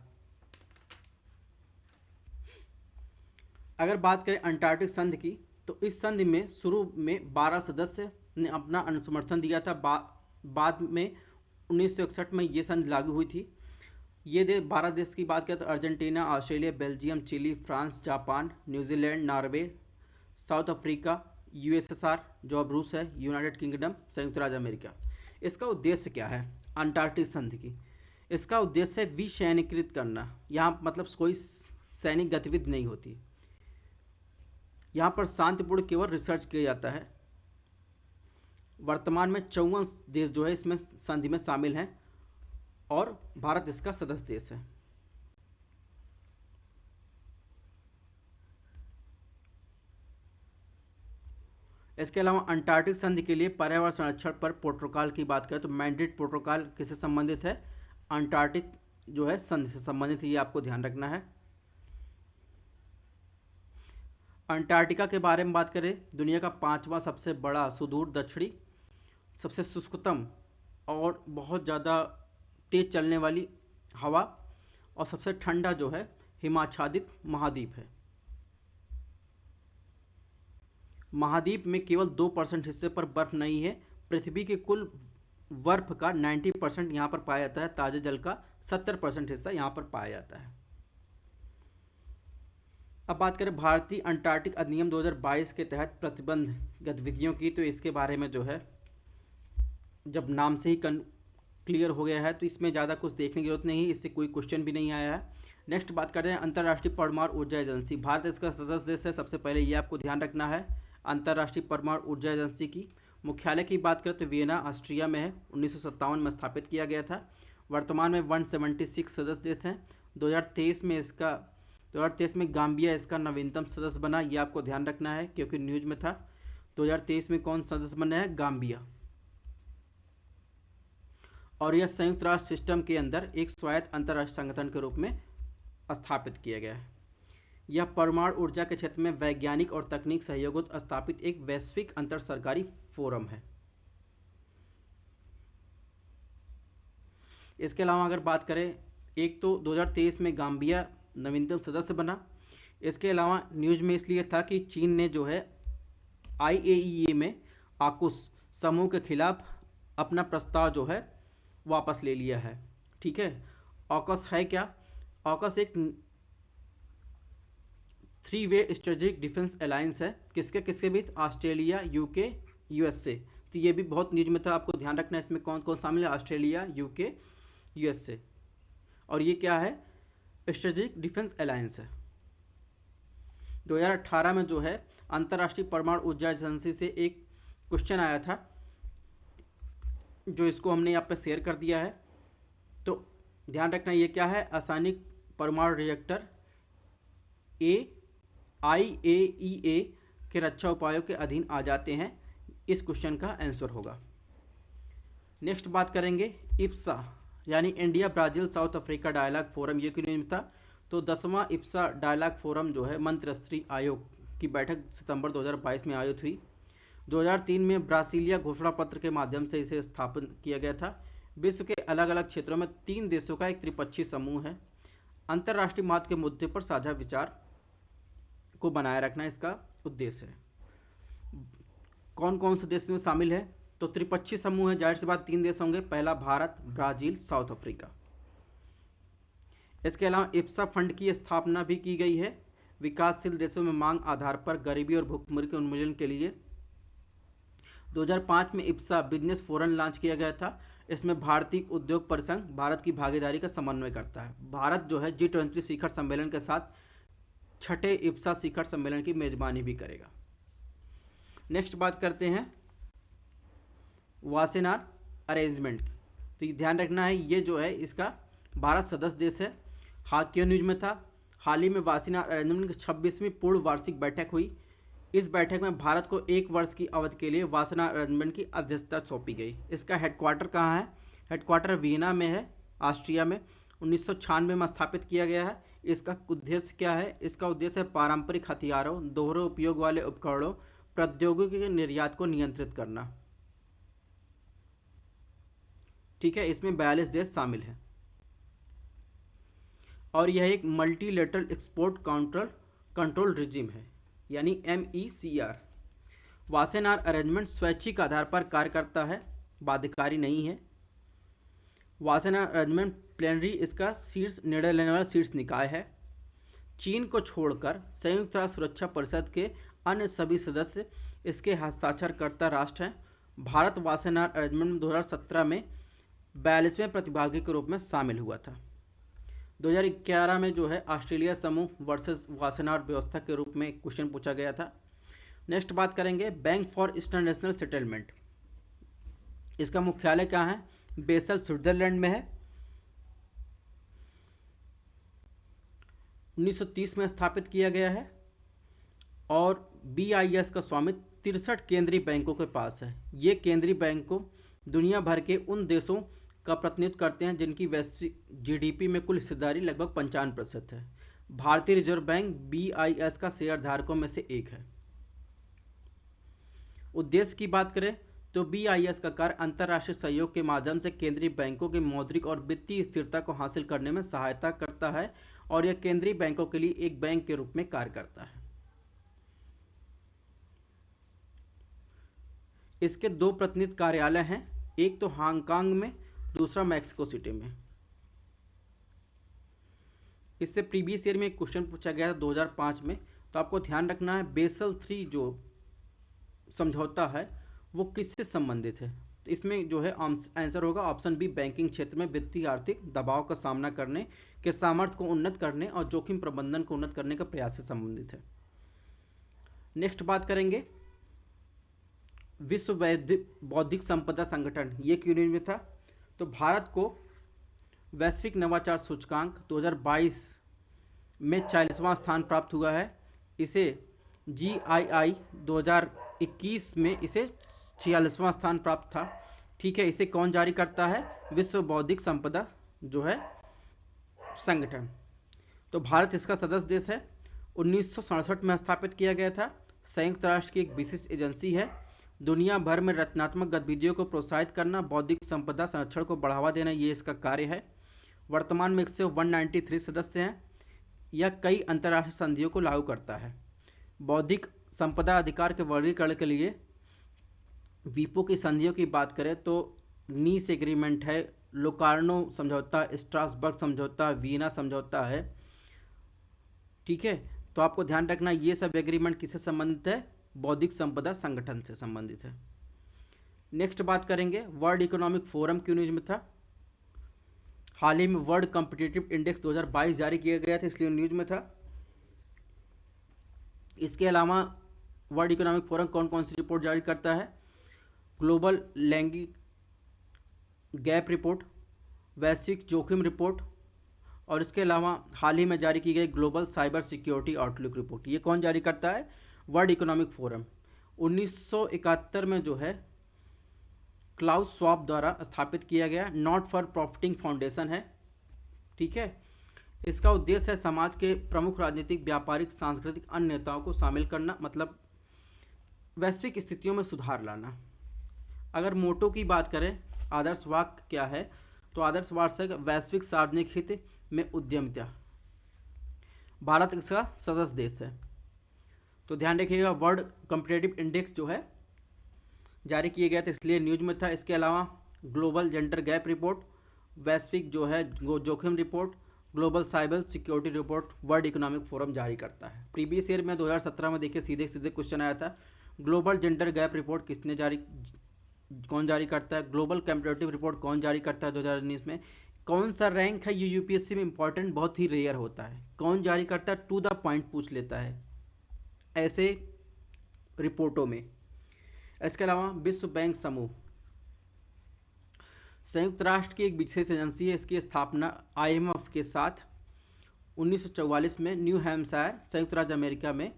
A: अगर बात करें अंटार्कटिक संधि की, तो इस संधि में शुरू में 12 सदस्य ने अपना अनुसमर्थन दिया था। बाद में 1961 में ये संधि लागू हुई थी। ये 12 देश की बात करें तो Argentina, Australia, Belgium, Chile, France, Japan, New Zealand, Norway, South Africa, USSR जो अब रूस है, यूनाइटेड किंगडम, संयुक्त राज्य अमेरिका। इसका उद्देश्य क्या है अंटार्कटिक संधि की? इसका उद्देश्य है विसैनिकृत करना। यहाँ मतलब कोई सैनिक गतिविधि नहीं होती, यहाँ पर शांतिपूर्ण केवल रिसर्च किया जाता है। वर्तमान में 54 देश जो है इसमें संधि में शामिल हैं और भारत इसका सदस्य देश है। इसके अलावा अंटार्कटिक संधि के लिए पर्यावरण संरक्षण पर प्रोटोकॉल की बात करें तो मैड्रिड प्रोटोकॉल किससे संबंधित है? अंटार्कटिक जो है संधि से संबंधित है, ये आपको ध्यान रखना है। अंटार्कटिका के बारे में बात करें, दुनिया का 5वां सबसे बड़ा सुदूर दक्षिणी, सबसे शुष्कतम और बहुत ज़्यादा तेज चलने वाली हवा और सबसे ठंडा जो है हिमाच्छादित महाद्वीप है। महाद्वीप में केवल 2% हिस्से पर बर्फ नहीं है। पृथ्वी के कुल बर्फ का 90% यहाँ पर पाया जाता है। ताजे जल का 70% हिस्सा यहाँ पर पाया जाता है। अब बात करें भारतीय अंटार्कटिक अधिनियम 2022 के तहत प्रतिबंध गतिविधियों की, तो इसके बारे में जो है जब नाम से ही क्लियर हो गया है तो इसमें ज़्यादा कुछ देखने की जरूरत नहीं है, इससे कोई क्वेश्चन भी नहीं आया है। नेक्स्ट बात करते हैं अंतर्राष्ट्रीय परमाणु ऊर्जा एजेंसी। भारत इसका सदस्य देश है। सबसे पहले ये आपको ध्यान रखना है। अंतर्राष्ट्रीय परमाणु ऊर्जा एजेंसी की मुख्यालय की बात करें तो वियना ऑस्ट्रिया में है। 1957 में स्थापित किया गया था। वर्तमान में 176 सदस्य देश हैं। 2023 में गाम्बिया इसका नवीनतम सदस्य बना। ये आपको ध्यान रखना है क्योंकि न्यूज में था। 2023 में कौन सदस्य बना है? गाम्बिया। और यह संयुक्त राष्ट्र सिस्टम के अंदर एक स्वायत्त अंतर्राष्ट्रीय संगठन के रूप में स्थापित किया गया है। यह परमाणु ऊर्जा के क्षेत्र में वैज्ञानिक और तकनीक सहयोग स्थापित एक वैश्विक अंतर सरकारी फोरम है। इसके अलावा अगर बात करें, एक तो 2023 में गाम्बिया नवीनतम सदस्य बना। इसके अलावा न्यूज में इसलिए था कि चीन ने जो है IAEA में आकुस समूह के खिलाफ अपना प्रस्ताव जो है वापस ले लिया है। ठीक है, ऑकस है क्या? ऑकस एक 3-वे स्ट्रेटेजिक डिफेंस अलायंस है। किसके किसके बीच? Australia, UK, USA। तो ये भी बहुत न्यूज में था, आपको ध्यान रखना है। इसमें कौन कौन शामिल है? Australia, UK, USA। और ये क्या है? स्ट्रेटेजिक डिफेंस अलायंस है। 2018 में जो है अंतर्राष्ट्रीय परमाणु ऊर्जा एजेंसी से एक क्वेश्चन आया था, जो इसको हमने यहाँ पे शेयर कर दिया है। तो ध्यान रखना, ये क्या है? आसानिक परमाणु रिएक्टर IAEA के रक्षा उपायों के अधीन आ जाते हैं। इस क्वेश्चन का आंसर होगा। नेक्स्ट बात करेंगे इप्सा यानी India Brazil South Africa dialogue forum. ये क्यों नहीं था? तो 10वां इप्सा डायलॉग फोरम जो है मंत्रिस्तरीय आयोग की बैठक सितंबर 2022 में आयोजित हुई। 2003 में ब्रासीलिया घोषणा पत्र के माध्यम से इसे स्थापित किया गया था। विश्व के अलग अलग क्षेत्रों में 3 देशों का एक त्रिपक्षीय समूह है। अंतर्राष्ट्रीय महत्व के मुद्दे पर साझा विचार को बनाए रखना इसका उद्देश्य है। कौन कौन से देश में शामिल है? तो त्रिपक्षीय समूह है, जाहिर सी बात 3 देश होंगे। पहला भारत, ब्राज़ील, साउथ अफ्रीका। इसके अलावा इप्सा फंड की स्थापना भी की गई है विकासशील देशों में मांग आधार पर गरीबी और भुखमरी के उन्मूलन के लिए। 2005 में इप्सा बिजनेस फोरम लॉन्च किया गया था। इसमें भारतीय उद्योग परिसंघ भारत की भागीदारी का समन्वय करता है। भारत जो है G20 शिखर सम्मेलन के साथ 6ठे इप्सा शिखर सम्मेलन की मेजबानी भी करेगा। नेक्स्ट बात करते हैं वासेनार अरेंजमेंट की। तो ये ध्यान रखना है, ये जो है इसका भारत सदस्य देश है। क्यों न्यूज में था? हाल ही में वासेनार अरेंजमेंट की 26वीं पूर्ण वार्षिक बैठक हुई। इस बैठक में भारत को 1 वर्ष की अवधि के लिए वासेनार अरेंजमेंट की अध्यक्षता सौंपी गई। इसका हेडक्वार्टर कहाँ है? हेडक्वार्टर वियना में है, ऑस्ट्रिया में। 1996 में स्थापित किया गया है। इसका उद्देश्य क्या है? इसका उद्देश्य है पारंपरिक हथियारों, दोहरे उपयोग वाले उपकरणों, प्रौद्योगिकी के निर्यात को नियंत्रित करना। ठीक है, इसमें 42 देश शामिल हैं और यह एक मल्टीलेटरल एक्सपोर्ट कंट्रोल रिजिम है यानी MECR। वासेनार अरेंजमेंट स्वैच्छिक आधार पर कार्य करता है, बाध्यकारी नहीं है। वासेनार अरेंजमेंट प्लेनरी इसका शीर्ष निर्णय लेने वाला शीर्ष निकाय है। चीन को छोड़कर संयुक्त राष्ट्र सुरक्षा परिषद के अन्य सभी सदस्य इसके हस्ताक्षरकर्ता राष्ट्र हैं। भारत वासेनार अरेंजमेंट 2017 में 42वें प्रतिभागी के रूप में शामिल हुआ था। 2011 में जो है ऑस्ट्रेलिया समूह वर्सेस वासेनार व्यवस्था के रूप में क्वेश्चन पूछा गया था। नेक्स्ट बात करेंगे बैंक फॉर इंटरनेशनल सेटलमेंट। इसका मुख्यालय कहाँ है? बेसल स्विट्जरलैंड में है। 1930 में स्थापित किया गया है और BIS का स्वामित्व 63 केंद्रीय बैंकों के पास है। ये केंद्रीय बैंकों दुनिया भर के उन देशों का प्रतिनिधित्व करते हैं जिनकी वैश्विक GDP में कुल हिस्सेदारी लगभग 55% है। भारतीय रिजर्व बैंक BIS का शेयरधारकों में से एक है। उद्देश्य की बात करें तो BIS का कार्य अंतर्राष्ट्रीय सहयोग के माध्यम से केंद्रीय बैंकों की मौद्रिक और वित्तीय स्थिरता को हासिल करने में सहायता करता है और यह केंद्रीय बैंकों के लिए एक बैंक के रूप में कार्य करता है। इसके 2 प्रतिनिधि कार्यालय हैं, एक तो हांगकांग में, दूसरा मैक्सिको सिटी में। इससे प्रीवियस ईयर में एक क्वेश्चन पूछा गया था 2005 में, तो आपको ध्यान रखना है बेसल 3 जो समझौता है वो किससे संबंधित है। तो इसमें जो है आंसर होगा ऑप्शन बी, बैंकिंग क्षेत्र में वित्तीय आर्थिक दबाव का सामना करने के सामर्थ्य को उन्नत करने और जोखिम प्रबंधन को उन्नत करने का प्रयास से संबंधित है। नेक्स्ट बात करेंगे विश्व बौद्धिक संपदा संगठन, ये क्यों में था? तो भारत को वैश्विक नवाचार सूचकांक 2022 में 40वां स्थान प्राप्त हुआ है। इसे GII 2021 में इसे 46वां स्थान प्राप्त था। ठीक है, इसे कौन जारी करता है? विश्व बौद्धिक संपदा जो है संगठन। तो भारत इसका सदस्य देश है। 1967 में स्थापित किया गया था। संयुक्त राष्ट्र की एक विशिष्ट एजेंसी है। दुनिया भर में रचनात्मक गतिविधियों को प्रोत्साहित करना, बौद्धिक संपदा संरक्षण को बढ़ावा देना, ये इसका कार्य है। वर्तमान में इससे 193 सदस्य हैं। यह कई अंतर्राष्ट्रीय संधियों को लागू करता है। बौद्धिक संपदा अधिकार के वर्गीकरण के लिए वीपो की संधियों की बात करें तो नीस एग्रीमेंट है, लोकार्नो समझौता, स्ट्रासबर्ग समझौता, वियना समझौता है। ठीक है, तो आपको ध्यान रखना ये सब एग्रीमेंट किससे संबंधित है? बौद्धिक संपदा संगठन से संबंधित है। नेक्स्ट बात करेंगे वर्ल्ड इकोनॉमिक फोरम क्यों न्यूज में था? हाल ही में वर्ल्ड कॉम्पिटिटिव इंडेक्स 2022 जारी किया गया था, इसलिए न्यूज में था। इसके अलावा वर्ल्ड इकोनॉमिक फोरम कौन कौन सी रिपोर्ट जारी करता है? ग्लोबल लैंगिक गैप रिपोर्ट, वैश्विक जोखिम रिपोर्ट और इसके अलावा हाल ही में जारी की गई global cyber security outlook report. ये कौन जारी करता है? World economic forum. 1971 में जो है क्लाउस श्वाब द्वारा स्थापित किया गया, नॉट फॉर प्रॉफिटिंग फाउंडेशन है। ठीक है, इसका उद्देश्य है समाज के प्रमुख राजनीतिक, व्यापारिक, सांस्कृतिक अन्य नेताओं को शामिल करना, मतलब वैश्विक स्थितियों में सुधार लाना। अगर मोटो की बात करें, आदर्श वाक्य क्या है? तो आदर्श वाक्य वैश्विक सार्वजनिक हित में उद्यमिता। भारत इसका सदस्य देश है। तो ध्यान रखिएगा वर्ल्ड कॉम्पिटिटिव इंडेक्स जो है जारी किए गए थे, इसलिए न्यूज में था। इसके अलावा ग्लोबल जेंडर गैप रिपोर्ट, वैश्विक जो है जोखिम report, global cyber security report world economic forum जारी करता है। प्रीवियस ईयर में 2017 में देखिए सीधे सीधे क्वेश्चन आया था, ग्लोबल जेंडर गैप रिपोर्ट कौन जारी करता है? ग्लोबल कॉम्पिटिटिव रिपोर्ट कौन जारी करता है 2019 में? कौन सा रैंक है? ये UPSC में इंपॉर्टेंट, बहुत ही रेयर होता है। कौन जारी करता है? टू द पॉइंट पूछ लेता है ऐसे रिपोर्टों में। इसके अलावा विश्व बैंक समूह संयुक्त राष्ट्र की एक विशेष एजेंसी है। इसकी स्थापना IMF के साथ 1944 में न्यू हैम्पशायर, संयुक्त राज्य अमेरिका में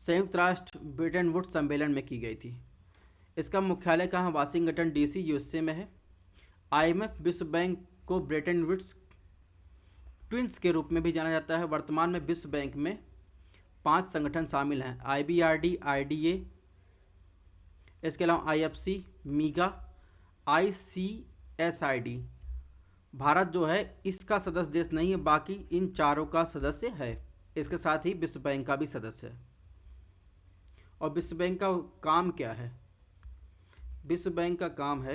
A: संयुक्त राष्ट्र ब्रिटेन वुड्स सम्मेलन में की गई थी। इसका मुख्यालय कहाँ? वाशिंगटन DC USA में है। IMF विश्व बैंक को ब्रिटेन वुड्स ट्विंस के रूप में भी जाना जाता है। वर्तमान में विश्व बैंक में 5 संगठन शामिल हैं, IBRD, IDA, इसके अलावा IFC, मीगा, ICSID। भारत जो है इसका सदस्य देश नहीं है, बाकी इन चारों का सदस्य है। इसके साथ ही विश्व बैंक का भी सदस्य है। और विश्व बैंक का काम क्या है? विश्व बैंक का काम है,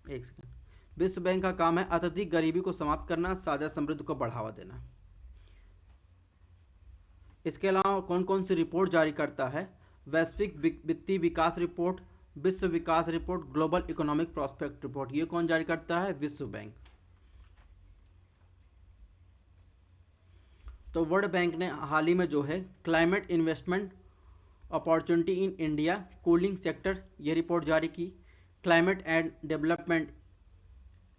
A: एक सेकंड, विश्व बैंक का काम है अत्यधिक गरीबी को समाप्त करना, साझा समृद्धि को बढ़ावा देना। इसके अलावा कौन कौन सी रिपोर्ट जारी करता है? वैश्विक वित्तीय विकास रिपोर्ट, विश्व विकास report, global economic prospect report. ये कौन जारी करता है? विश्व बैंक। तो वर्ल्ड बैंक ने हाल ही में जो है climate investment opportunity in India cooling sector ये रिपोर्ट जारी की। Climate and development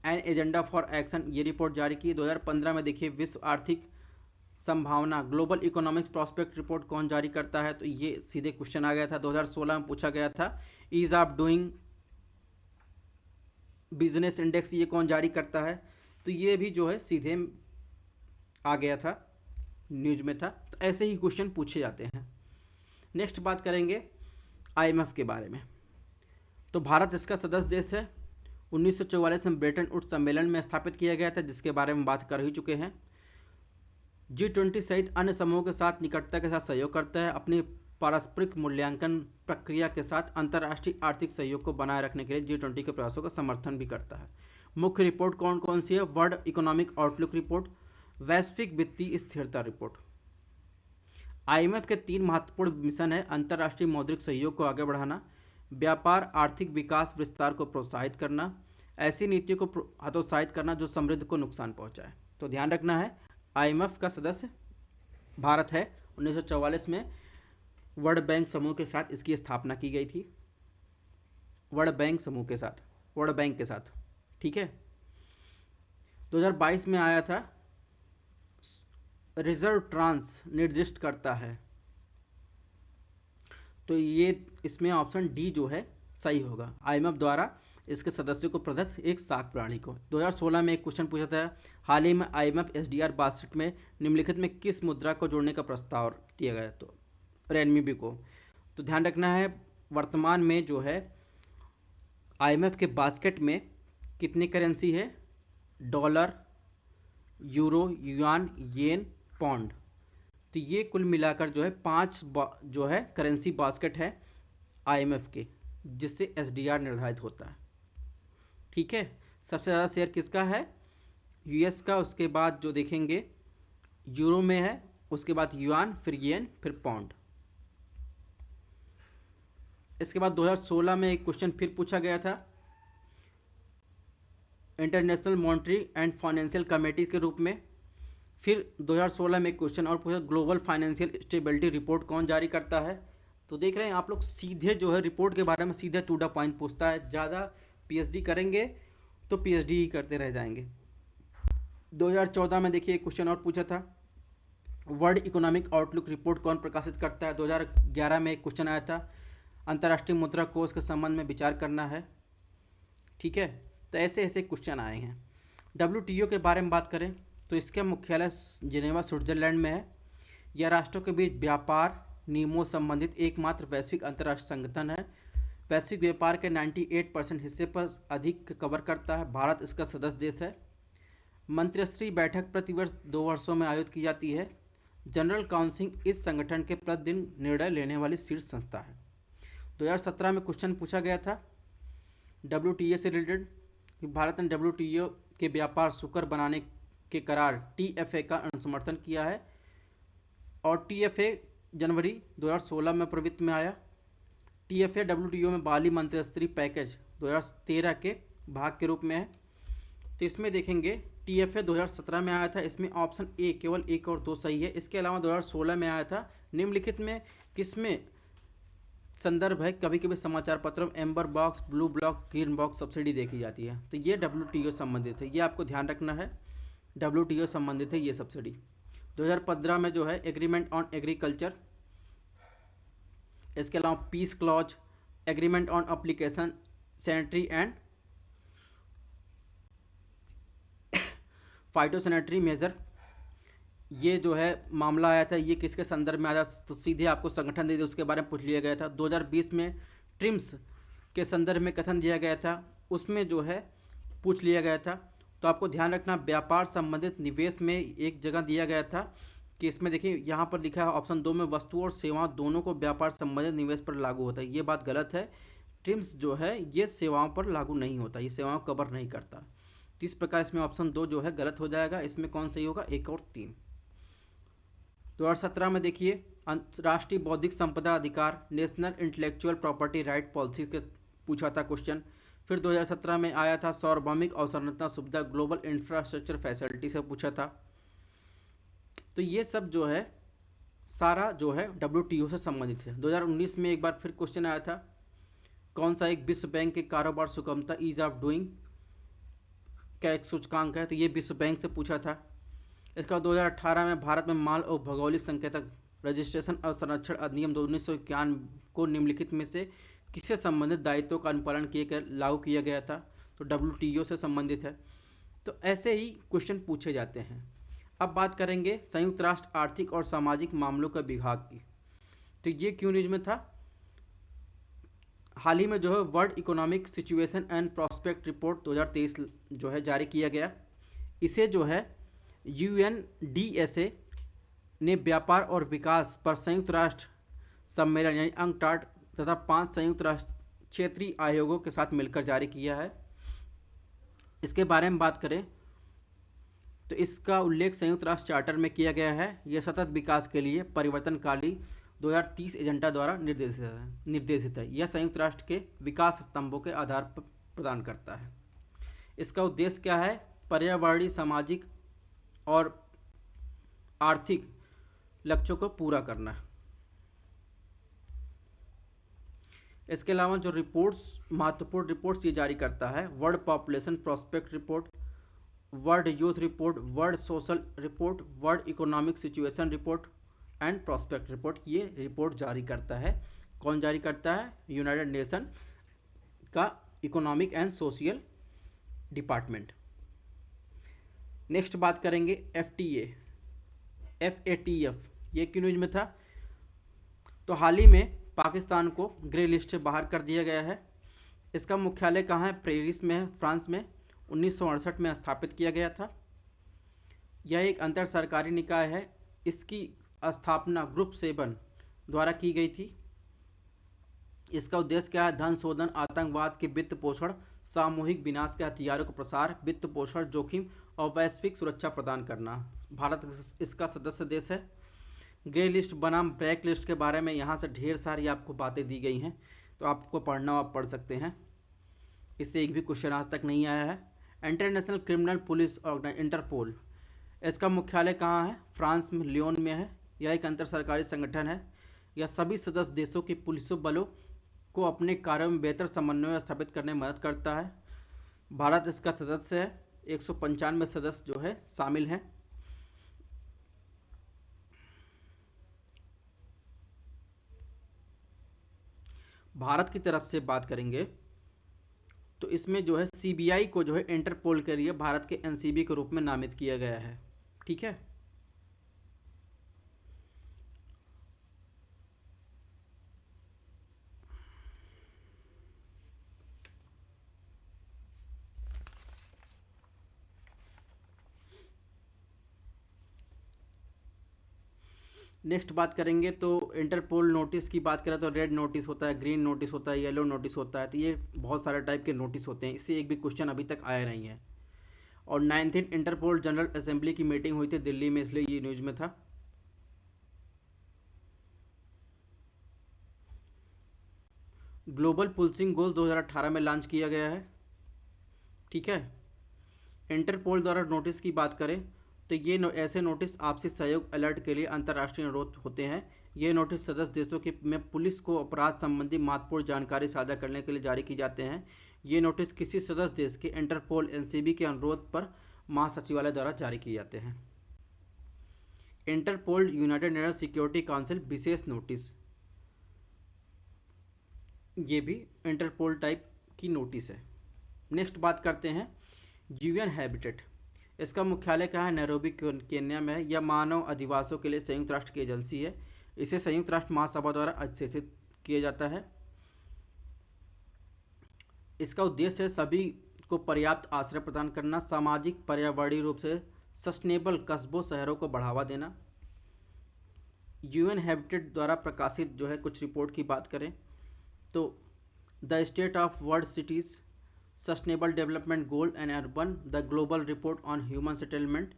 A: and agenda for action ये रिपोर्ट जारी की। 2015 में देखिए विश्व आर्थिक संभावना ग्लोबल इकोनॉमिक प्रॉस्पेक्ट रिपोर्ट कौन जारी करता है? तो ये सीधे क्वेश्चन आ गया था, 2016 में पूछा गया था। Ease of doing business index ये कौन जारी करता है? तो ये भी जो है सीधे आ गया था, न्यूज में था। तो ऐसे ही क्वेश्चन पूछे जाते हैं। नेक्स्ट बात करेंगे आईएमएफ के बारे में। तो भारत इसका सदस्य देश है। 1944 में ब्रेटन वुड्स सम्मेलन में स्थापित किया गया था, जिसके बारे में बात कर ही चुके हैं। G20 सहित अन्य समूहों के साथ निकटता के साथ सहयोग करता है। अपनी पारस्परिक मूल्यांकन प्रक्रिया के साथ अंतर्राष्ट्रीय आर्थिक सहयोग को बनाए रखने के लिए G20 के प्रयासों का समर्थन भी करता है। मुख्य रिपोर्ट कौन कौन सी है? वर्ल्ड इकोनॉमिक आउटलुक रिपोर्ट, वैश्विक वित्तीय स्थिरता रिपोर्ट। आईएमएफ के 3 महत्वपूर्ण मिशन है: अंतर्राष्ट्रीय मौद्रिक सहयोग को आगे बढ़ाना, व्यापार आर्थिक विकास विस्तार को प्रोत्साहित करना, ऐसी नीतियों को हतोत्साहित करना जो समृद्धि को नुकसान पहुंचाए। तो ध्यान रखना है आईएमएफ का सदस्य भारत है। 1944 में वर्ल्ड बैंक समूह के साथ इसकी स्थापना की गई थी। वर्ल्ड बैंक समूह के साथ, वर्ल्ड बैंक के साथ, ठीक है। 2022 में आया था। रिजर्व ट्रांस निर्दिष्ट करता है, तो ये इसमें ऑप्शन डी जो है सही होगा। आईएमएफ द्वारा इसके सदस्यों को प्रदत्त एक साख प्रणाली को। 2016 में एक क्वेश्चन पूछा था, हाल ही में आईएमएफ एसडीआर 62 में निम्नलिखित में किस मुद्रा को जोड़ने का प्रस्ताव दिया गया? तो रेनमीबी को। तो ध्यान रखना है वर्तमान में जो है आईएमएफ के बास्केट में कितनी करेंसी है? डॉलर, यूरो, युआन, येन, पौंड। तो ये कुल मिलाकर जो है 5 जो है करेंसी बास्केट है आईएमएफ के, जिससे एसडीआर निर्धारित होता है, ठीक है। सबसे ज़्यादा शेयर किसका है? यूएस का। उसके बाद जो देखेंगे यूरो में है, उसके बाद युआन, फिर येन, फिर पौंड। इसके बाद 2016 में एक क्वेश्चन फिर पूछा गया था international monetary and financial committee के रूप में। फिर 2016 में एक क्वेश्चन और पूछा, ग्लोबल फाइनेंशियल स्टेबिलिटी रिपोर्ट कौन जारी करता है? तो देख रहे हैं आप लोग सीधे जो है रिपोर्ट के बारे में सीधे टू द पॉइंट पूछता है। ज़्यादा पीएचडी करेंगे तो पीएचडी ही करते रह जाएंगे। 2014 में देखिए एक क्वेश्चन और पूछा था, वर्ल्ड इकोनॉमिक आउटलुक रिपोर्ट कौन प्रकाशित करता है? 2011 में एक क्वेश्चन आया था, अंतर्राष्ट्रीय मुद्रा कोष के संबंध में विचार करना है, ठीक है। तो ऐसे ऐसे क्वेश्चन आए हैं। WTO के बारे में बात करें तो इसका मुख्यालय जिनेवा स्विट्जरलैंड में है। यह राष्ट्रों के बीच व्यापार नियमों संबंधित एकमात्र वैश्विक अंतर्राष्ट्रीय संगठन है। वैश्विक व्यापार के 98% हिस्से पर अधिक कवर करता है। भारत इसका सदस्य देश है। मंत्रिस्तरीय बैठक प्रतिवर्ष 2 वर्षों में आयोजित की जाती है। जनरल काउंसिल इस संगठन के प्रतिदिन निर्णय लेने वाली शीर्ष संस्था है। 2017 में क्वेश्चन पूछा गया था WTO से रिलेटेड कि भारत ने WTO के व्यापार सुकर बनाने के करार TFA का अनुसमर्थन किया है, और TFA जनवरी 2016 में प्रवृत्ति में आया। TFA WTO में बाली मंत्रिस्तरीय पैकेज 2013 के भाग के रूप में है। तो इसमें देखेंगे TFA 2017 में आया था, इसमें ऑप्शन ए केवल 1 और 2 सही है। इसके अलावा 2016 में आया था। निम्नलिखित में किसमें संदर्भ है? कभी कभी समाचार पत्रों में amber box, blue block, green box subsidy देखी जाती है, तो ये WTO संबंधित है, ये आपको ध्यान रखना है। WTO संबंधित है ये सब्सिडी। 2015 में जो है एग्रीमेंट ऑन एग्रीकल्चर, इसके अलावा peace clause, agreement on application sanitary and phytosanitary measure, ये जो है मामला आया था, ये किसके संदर्भ में आया? तो सीधे आपको संगठन दे दिया, उसके बारे में पूछ लिया गया था। 2020 में ट्रिम्स के संदर्भ में कथन दिया गया था, उसमें जो है पूछ लिया गया था। तो आपको ध्यान रखना व्यापार संबंधित निवेश में एक जगह दिया गया था कि इसमें देखिए यहाँ पर लिखा है ऑप्शन 2 में वस्तु और सेवाओं दोनों को व्यापार संबंधित निवेश पर लागू होता है। ये बात गलत है। ट्रिम्स जो है ये सेवाओं पर लागू नहीं होता, ये सेवाओं कवर नहीं करता। तो इस प्रकार इसमें ऑप्शन 2 जो है गलत हो जाएगा। इसमें कौन सही होगा? 1 और 3। 2017 में देखिए राष्ट्रीय बौद्धिक संपदा अधिकार national intellectual property right policy के पूछा था क्वेश्चन। फिर 2017 में आया था सार्वभौमिक अवसंरचना सुविधा ग्लोबल इंफ्रास्ट्रक्चर फैसिलिटी से पूछा था। तो ये सब जो है सारा जो है WTO से संबंधित है। 2019 में एक बार फिर क्वेश्चन आया था कौन सा एक विश्व बैंक के कारोबार सुगमता ईज ऑफ डूइंग का एक सूचकांक है, तो ये विश्व बैंक से पूछा था। इसका 2018 में भारत में माल और भौगोलिक संकेतक रजिस्ट्रेशन और संरक्षण अधिनियम 1991 को निम्नलिखित में से किससे संबंधित दायित्वों का अनुपालन किए कर लागू किया गया था, तो WTO से संबंधित है। तो ऐसे ही क्वेश्चन पूछे जाते हैं। अब बात करेंगे संयुक्त राष्ट्र आर्थिक और सामाजिक मामलों का विभाग की। तो ये क्यों न्यूज में था? हाल ही में जो है world economic situation and prospect report 2023 जो है जारी किया गया। इसे जो है UNDSA ने व्यापार और विकास पर संयुक्त राष्ट्र सम्मेलन यानी UNCTAD तथा 5 संयुक्त राष्ट्र क्षेत्रीय आयोगों के साथ मिलकर जारी किया है। इसके बारे में बात करें तो इसका उल्लेख संयुक्त राष्ट्र चार्टर में किया गया है। यह सतत विकास के लिए परिवर्तनकारी 2030 एजेंडा द्वारा निर्देशित है। यह संयुक्त राष्ट्र के विकास स्तंभों के आधार पर प्रदान करता है। इसका उद्देश्य क्या है? पर्यावरणीय, सामाजिक और आर्थिक लक्ष्यों को पूरा करना। इसके अलावा जो रिपोर्ट्स, महत्वपूर्ण रिपोर्ट्स ये जारी करता है, world population prospect report, world youth report, world social report, world economic situation report and prospect report, ये रिपोर्ट जारी करता है। कौन जारी करता है? यूनाइटेड नेशन का economic and social department. Next बात करेंगे FATF, ये क्यों न्यूज में था? तो हाल ही में पाकिस्तान को ग्रे लिस्ट से बाहर कर दिया गया है। इसका मुख्यालय कहाँ है? पेरिस में है, फ्रांस में। 1968 में स्थापित किया गया था। यह एक अंतर सरकारी निकाय है। इसकी स्थापना ग्रुप 7 द्वारा की गई थी। इसका उद्देश्य क्या है? धन शोधन, आतंकवाद के वित्त पोषण, सामूहिक विनाश के हथियारों का प्रसार, वित्त पोषण, जोखिम और वैश्विक सुरक्षा प्रदान करना। भारत इसका सदस्य देश है। ग्रे लिस्ट बनाम ब्लैक लिस्ट के बारे में यहाँ से ढेर सारी आपको बातें दी गई हैं, तो आपको पढ़ना आप पढ़ सकते हैं। इससे एक भी क्वेश्चन आज तक नहीं आया है। International Criminal Police Organization Interpol, इसका मुख्यालय कहाँ है? फ्रांस में, लियोन में है। यह एक अंतर सरकारी संगठन है। यह सभी सदस्य देशों की पुलिस बलों को अपने कार्यों में बेहतर समन्वय स्थापित करने में मदद करता है। भारत इसका सदस्य है। 195 सदस्य जो है शामिल हैं। भारत की तरफ से बात करेंगे तो इसमें जो है CBI को जो है इंटरपोल के लिए भारत के NCB के रूप में नामित किया गया है। ठीक है। नेक्स्ट बात करेंगे तो इंटरपोल नोटिस की बात करें तो रेड नोटिस होता है, ग्रीन नोटिस होता है, येलो नोटिस होता है। तो ये बहुत सारे टाइप के नोटिस होते हैं। इससे एक भी क्वेश्चन अभी तक आया नहीं है। और 19 इंटरपोल जनरल असेंबली की मीटिंग हुई थी दिल्ली में, इसलिए ये न्यूज में था। ग्लोबल पुलिसिंग गोल 2018 में लॉन्च किया गया है। ठीक है। इंटरपोल द्वारा नोटिस की बात करें तो ये ऐसे नोटिस आपसी सहयोग अलर्ट के लिए अंतर्राष्ट्रीय अनुरोध होते हैं। ये नोटिस सदस्य देशों की में पुलिस को अपराध संबंधी महत्वपूर्ण जानकारी साझा करने के लिए जारी की जाते हैं। ये नोटिस किसी सदस्य देश के इंटरपोल NCB के अनुरोध पर महासचिवालय द्वारा जारी किए जाते हैं। Interpol United Nation Security Council विशेष नोटिस, ये भी इंटरपोल टाइप की नोटिस है। नेक्स्ट बात करते हैं UN हैबिटेट, इसका मुख्यालय कहाँ है? नैरोबी केन्या में है। यह मानव अधिवासों के लिए संयुक्त राष्ट्र की एजेंसी है। इसे संयुक्त राष्ट्र महासभा द्वारा अधिसूचित किया जाता है। इसका उद्देश्य है सभी को पर्याप्त आश्रय प्रदान करना, सामाजिक पर्यावरणीय रूप से सस्टेनेबल कस्बों शहरों को बढ़ावा देना। UN हैबिटेट द्वारा प्रकाशित जो है कुछ रिपोर्ट की बात करें तो the state of world cities sustainable development goal and urban, the global report on human settlement,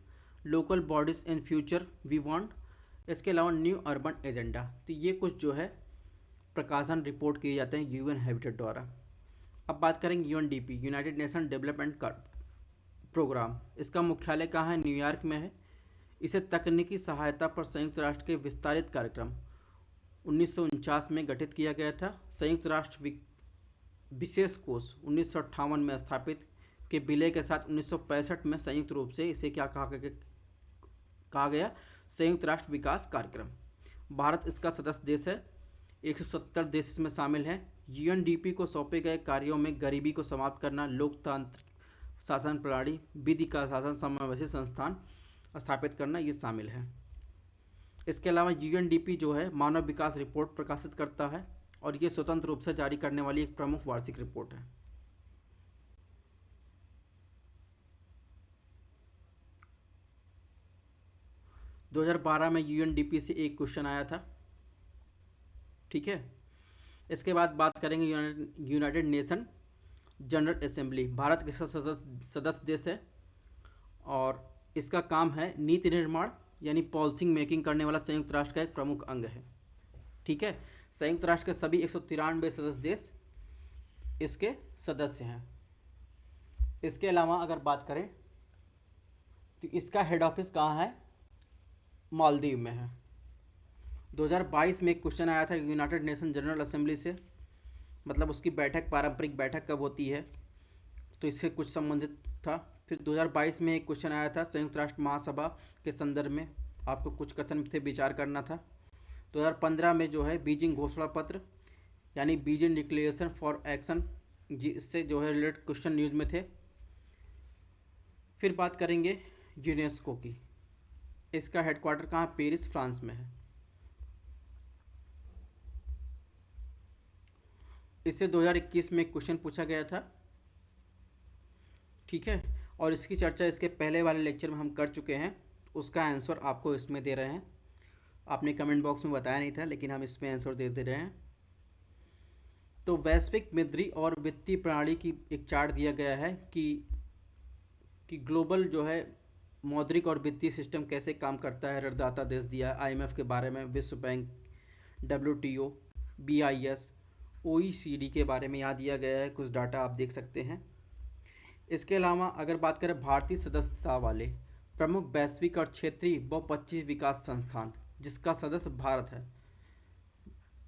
A: local bodies in future we want, इसके अलावा न्यू अर्बन एजेंडा। तो ये कुछ जो है प्रकाशन रिपोर्ट किए जाते हैं यूएन हैबिटेट द्वारा। अब बात करेंगे UNDP, United Nation Development Programme. इसका मुख्यालय कहाँ है? न्यूयॉर्क में है। इसे तकनीकी सहायता पर संयुक्त राष्ट्र के विस्तारित कार्यक्रम 1949 में गठित किया गया था। संयुक्त राष्ट्र विशेष कोष 1958 में स्थापित के विलय के साथ 1965 में संयुक्त रूप से इसे क्या कहा गया? संयुक्त राष्ट्र विकास कार्यक्रम। भारत इसका सदस्य देश है। 170 देश इसमें शामिल हैं। यूएनडीपी को सौंपे गए कार्यों में गरीबी को समाप्त करना, लोकतांत्रिक शासन प्रणाली, विधि का शासन, समावेशी संस्थान स्थापित करना, ये शामिल है। इसके अलावा यूएनडीपी जो है मानव विकास रिपोर्ट प्रकाशित करता है और ये स्वतंत्र रूप से जारी करने वाली एक प्रमुख वार्षिक रिपोर्ट है। दो 2012 में यूएनडीपी से एक क्वेश्चन आया था। ठीक है। इसके बाद बात करेंगे United nation general assembly. Bharat के सदस्य देश है और इसका काम है नीति निर्माण यानी पॉलिसी मेकिंग करने वाला संयुक्त राष्ट्र का एक प्रमुख अंग है। ठीक है। संयुक्त राष्ट्र के सभी 193 सदस्य देश इसके सदस्य हैं। इसके अलावा अगर बात करें तो इसका हेड ऑफिस कहाँ है? मालदीव में है। 2022 में एक क्वेश्चन आया था यूनाइटेड नेशन जनरल असेंबली से, मतलब उसकी बैठक, पारंपरिक बैठक कब होती है, तो इससे कुछ संबंधित था। फिर 2022 में एक क्वेश्चन आया था संयुक्त राष्ट्र महासभा के संदर्भ में, आपको कुछ कथन थे विचार करना था। 2015 में जो है बीजिंग घोषणा पत्र यानी बीजिंग डिक्लेरेशन फॉर एक्शन, इससे जो है रिलेटेड क्वेश्चन न्यूज़ में थे। फिर बात करेंगे यूनेस्को की। इसका हेडक्वार्टर कहाँ? पेरिस, फ्रांस में है। इससे 2021 में एक क्वेश्चन पूछा गया था। ठीक है। और इसकी चर्चा इसके पहले वाले लेक्चर में हम कर चुके हैं, उसका आंसर आपको इसमें दे रहे हैं। आपने कमेंट बॉक्स में बताया नहीं था, लेकिन हम इसमें आंसर दे रहे हैं। तो वैश्विक मुद्री और वित्तीय प्रणाली की एक चार्ट दिया गया है कि ग्लोबल जो है मौद्रिक और वित्तीय सिस्टम कैसे काम करता है। ऋणदाता देश दिया है आईएमएफ के बारे में, विश्व बैंक, डब्ल्यूटीओ, बीआईएस, ओईसीडी के बारे में यहाँ दिया गया है, कुछ डाटा आप देख सकते हैं। इसके अलावा अगर बात करें भारतीय सदस्यता वाले प्रमुख वैश्विक और क्षेत्रीय बहुपक्षीय विकास संस्थान जिसका सदस्य भारत है,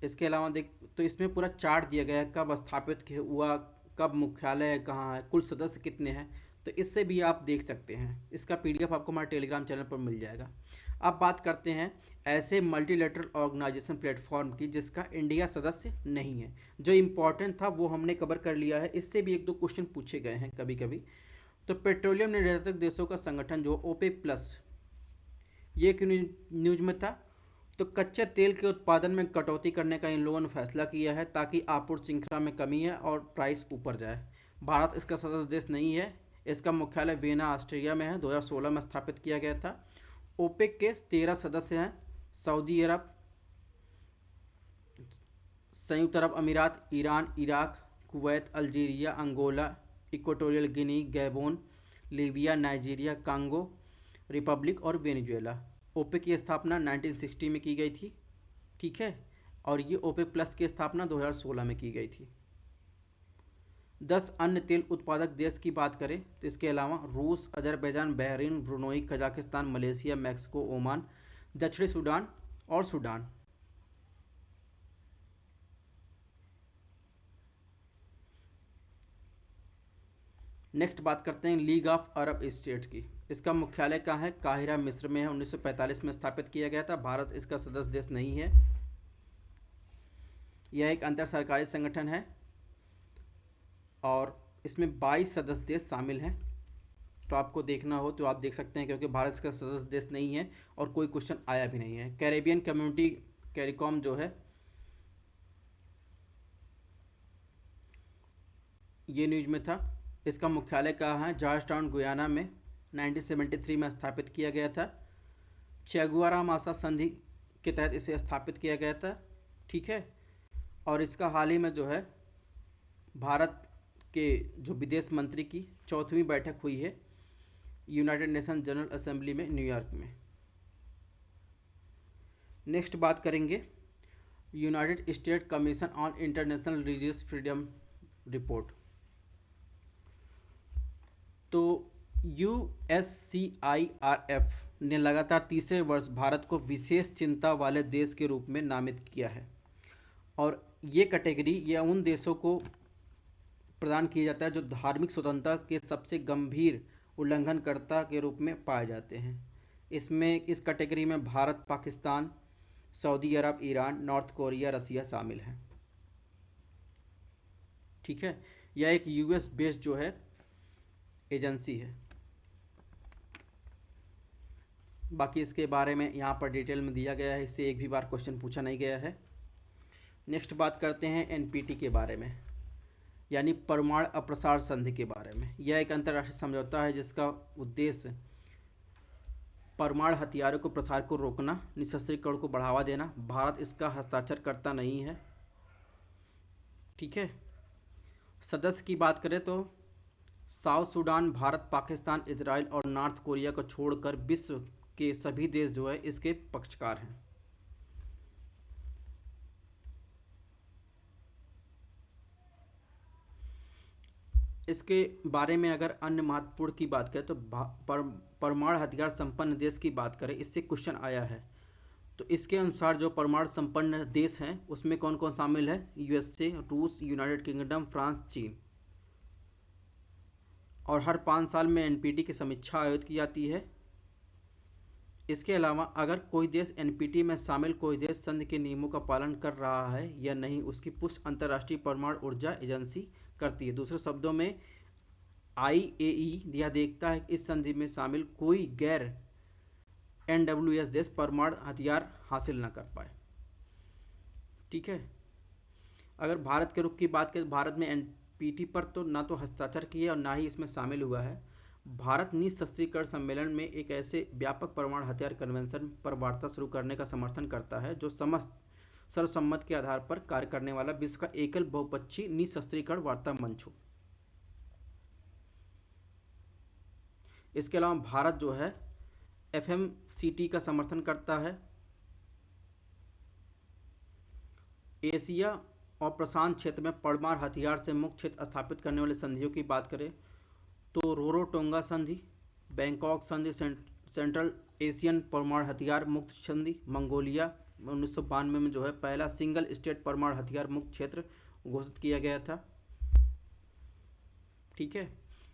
A: इसके अलावा तो इसमें पूरा चार्ट दिया गया है, कब स्थापित हुआ, कब मुख्यालय कहाँ है, कुल सदस्य कितने हैं, तो इससे भी आप देख सकते हैं। इसका पीडीएफ आपको हमारे टेलीग्राम चैनल पर मिल जाएगा। अब बात करते हैं ऐसे मल्टीलेटरल ऑर्गेनाइजेशन प्लेटफॉर्म की जिसका इंडिया सदस्य नहीं है। जो इम्पोर्टेंट था वो हमने कवर कर लिया है। इससे भी एक दो क्वेश्चन पूछे गए हैं कभी कभी। तो पेट्रोलियम निर्यातक देशों का संगठन जो ओपेक प्लस, ये क्यों न्यूज में था? तो कच्चे तेल के उत्पादन में कटौती करने का इन लोगों ने फैसला किया है ताकि आपूर्ति श्रृंखला में कमी है और प्राइस ऊपर जाए। भारत इसका सदस्य देश नहीं है। इसका मुख्यालय वियना, ऑस्ट्रिया में है। 2016 में स्थापित किया गया था। ओपेक के 13 सदस्य हैं। सऊदी अरब, संयुक्त अरब अमीरात, Iran, Iraq, Kuwait, Algeria, Angola, Equatorial Guinea, Gabon, Libya, Nigeria, Congo Republic और वेनेजुएला। ओपेक की स्थापना 1960 में की गई थी। ठीक है। और ये ओपेक प्लस की स्थापना 2016 में की गई थी। 10 अन्य तेल उत्पादक देश की बात करें तो इसके अलावा रूस, Azerbaijan, Bahrain, Brunei, Kazakhstan, Malaysia, Mexico, Oman, दक्षिणी सूडान और सूडान। नेक्स्ट बात करते हैं लीग ऑफ अरब स्टेट्स की। इसका मुख्यालय कहाँ है? काहिरा, मिस्र में है। 1945 में स्थापित किया गया था। भारत इसका सदस्य देश नहीं है। यह एक अंतर सरकारी संगठन है और इसमें 22 सदस्य देश शामिल हैं। तो आपको देखना हो तो आप देख सकते हैं, क्योंकि भारत इसका सदस्य देश नहीं है और कोई क्वेश्चन आया भी नहीं है। कैरेबियन कम्युनिटी कैरिकॉम जो है ये न्यूज में था। इसका मुख्यालय कहाँ है? जॉर्ज टाउन, गुयाना में। 1973 में स्थापित किया गया था। चेगुआरा मासा संधि के तहत इसे स्थापित किया गया था। ठीक है। और इसका हाल ही में जो है भारत के जो विदेश मंत्री की 4वीं बैठक हुई है यूनाइटेड नेशन जनरल असेंबली में न्यूयॉर्क में। नेक्स्ट बात करेंगे United state commission on international religious freedom report. तो USCIRF ने लगातार तीसरे वर्ष भारत को विशेष चिंता वाले देश के रूप में नामित किया है और ये कैटेगरी ये उन देशों को प्रदान किया जाता है जो धार्मिक स्वतंत्रता के सबसे गंभीर उल्लंघनकर्ता के रूप में पाए जाते हैं। इसमें इस कैटेगरी में भारत, पाकिस्तान, सऊदी अरब, ईरान, नॉर्थ कोरिया, रसिया शामिल हैं। ठीक है, यह एक US बेस्ड जो है एजेंसी है। बाकी इसके बारे में यहाँ पर डिटेल में दिया गया है, इससे एक भी बार क्वेश्चन पूछा नहीं गया है। नेक्स्ट बात करते हैं NPT के बारे में, यानी परमाणु अप्रसार संधि के बारे में। यह एक अंतर्राष्ट्रीय समझौता है जिसका उद्देश्य परमाणु हथियारों को प्रसार को रोकना, निशस्त्रीकरण को बढ़ावा देना। भारत इसका हस्ताक्षर करता नहीं है। ठीक है, सदस्य की बात करें तो south Sudan, Bharat, Pakistan, Israel और नॉर्थ कोरिया को छोड़कर विश्व के सभी देश जो है इसके पक्षकार हैं। इसके बारे में अगर अन्य महत्वपूर्ण की बात करें तो परमाणु हथियार संपन्न देश की बात करें, इससे क्वेश्चन आया है। तो इसके अनुसार जो परमाणु संपन्न देश हैं उसमें कौन कौन शामिल है? USA, रूस, यूनाइटेड किंगडम, फ्रांस, चीन। और हर 5 साल में NPT की समीक्षा आयोजित की जाती है। इसके अलावा अगर कोई देश NPT में शामिल कोई देश संधि के नियमों का पालन कर रहा है या नहीं, उसकी पुष्टि अंतर्राष्ट्रीय परमाणु ऊर्जा एजेंसी करती है। दूसरे शब्दों में IAEA यह देखता है कि इस संधि में शामिल कोई गैर NWS देश परमाणु हथियार हासिल न कर पाए। ठीक है, अगर भारत के रुख की बात करें, भारत में NPT पर तो ना तो हस्ताक्षर किया और ना ही इसमें शामिल हुआ है। भारत निशस्त्रीकरण सम्मेलन में एक ऐसे व्यापक परमाणु हथियार कन्वेंशन पर वार्ता शुरू करने का समर्थन करता है जो समस्त सर्वसम्मत के आधार पर कार्य करने वाला विश्व का एकल बहुपक्षीय निशस्त्रीकरण वार्ता मंच हो। इसके अलावा भारत जो है FMCT का समर्थन करता है। एशिया और प्रशांत क्षेत्र में परमाणु हथियार से मुक्त क्षेत्र स्थापित करने वाले संधियों की बात करें तो रोरोटोंगा संधि, बैंकॉक संधि, सेंट्रल एशियन परमाणु हथियार मुक्त संधि, मंगोलिया 1992 में जो है पहला सिंगल स्टेट परमाणु हथियार मुक्त क्षेत्र घोषित किया गया था। ठीक है,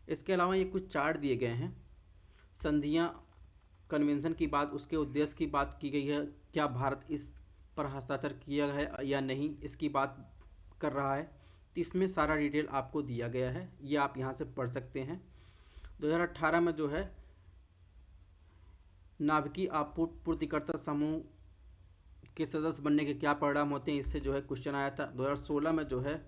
A: इसके अलावा ये कुछ चार्ट दिए गए हैं। संधियां कन्वेंशन की बात, उसके उद्देश्य की बात की गई है, क्या भारत इस पर हस्ताक्षर किया है या नहीं, इसकी बात कर रहा है। तो इसमें सारा डिटेल आपको दिया गया है, ये आप यहाँ से पढ़ सकते हैं। 2018 में जो है नाभिकीय आपूर्तिकर्ता समूह के सदस्य बनने के क्या परिणाम होते हैं, इससे जो है क्वेश्चन आया था। 2016 में जो है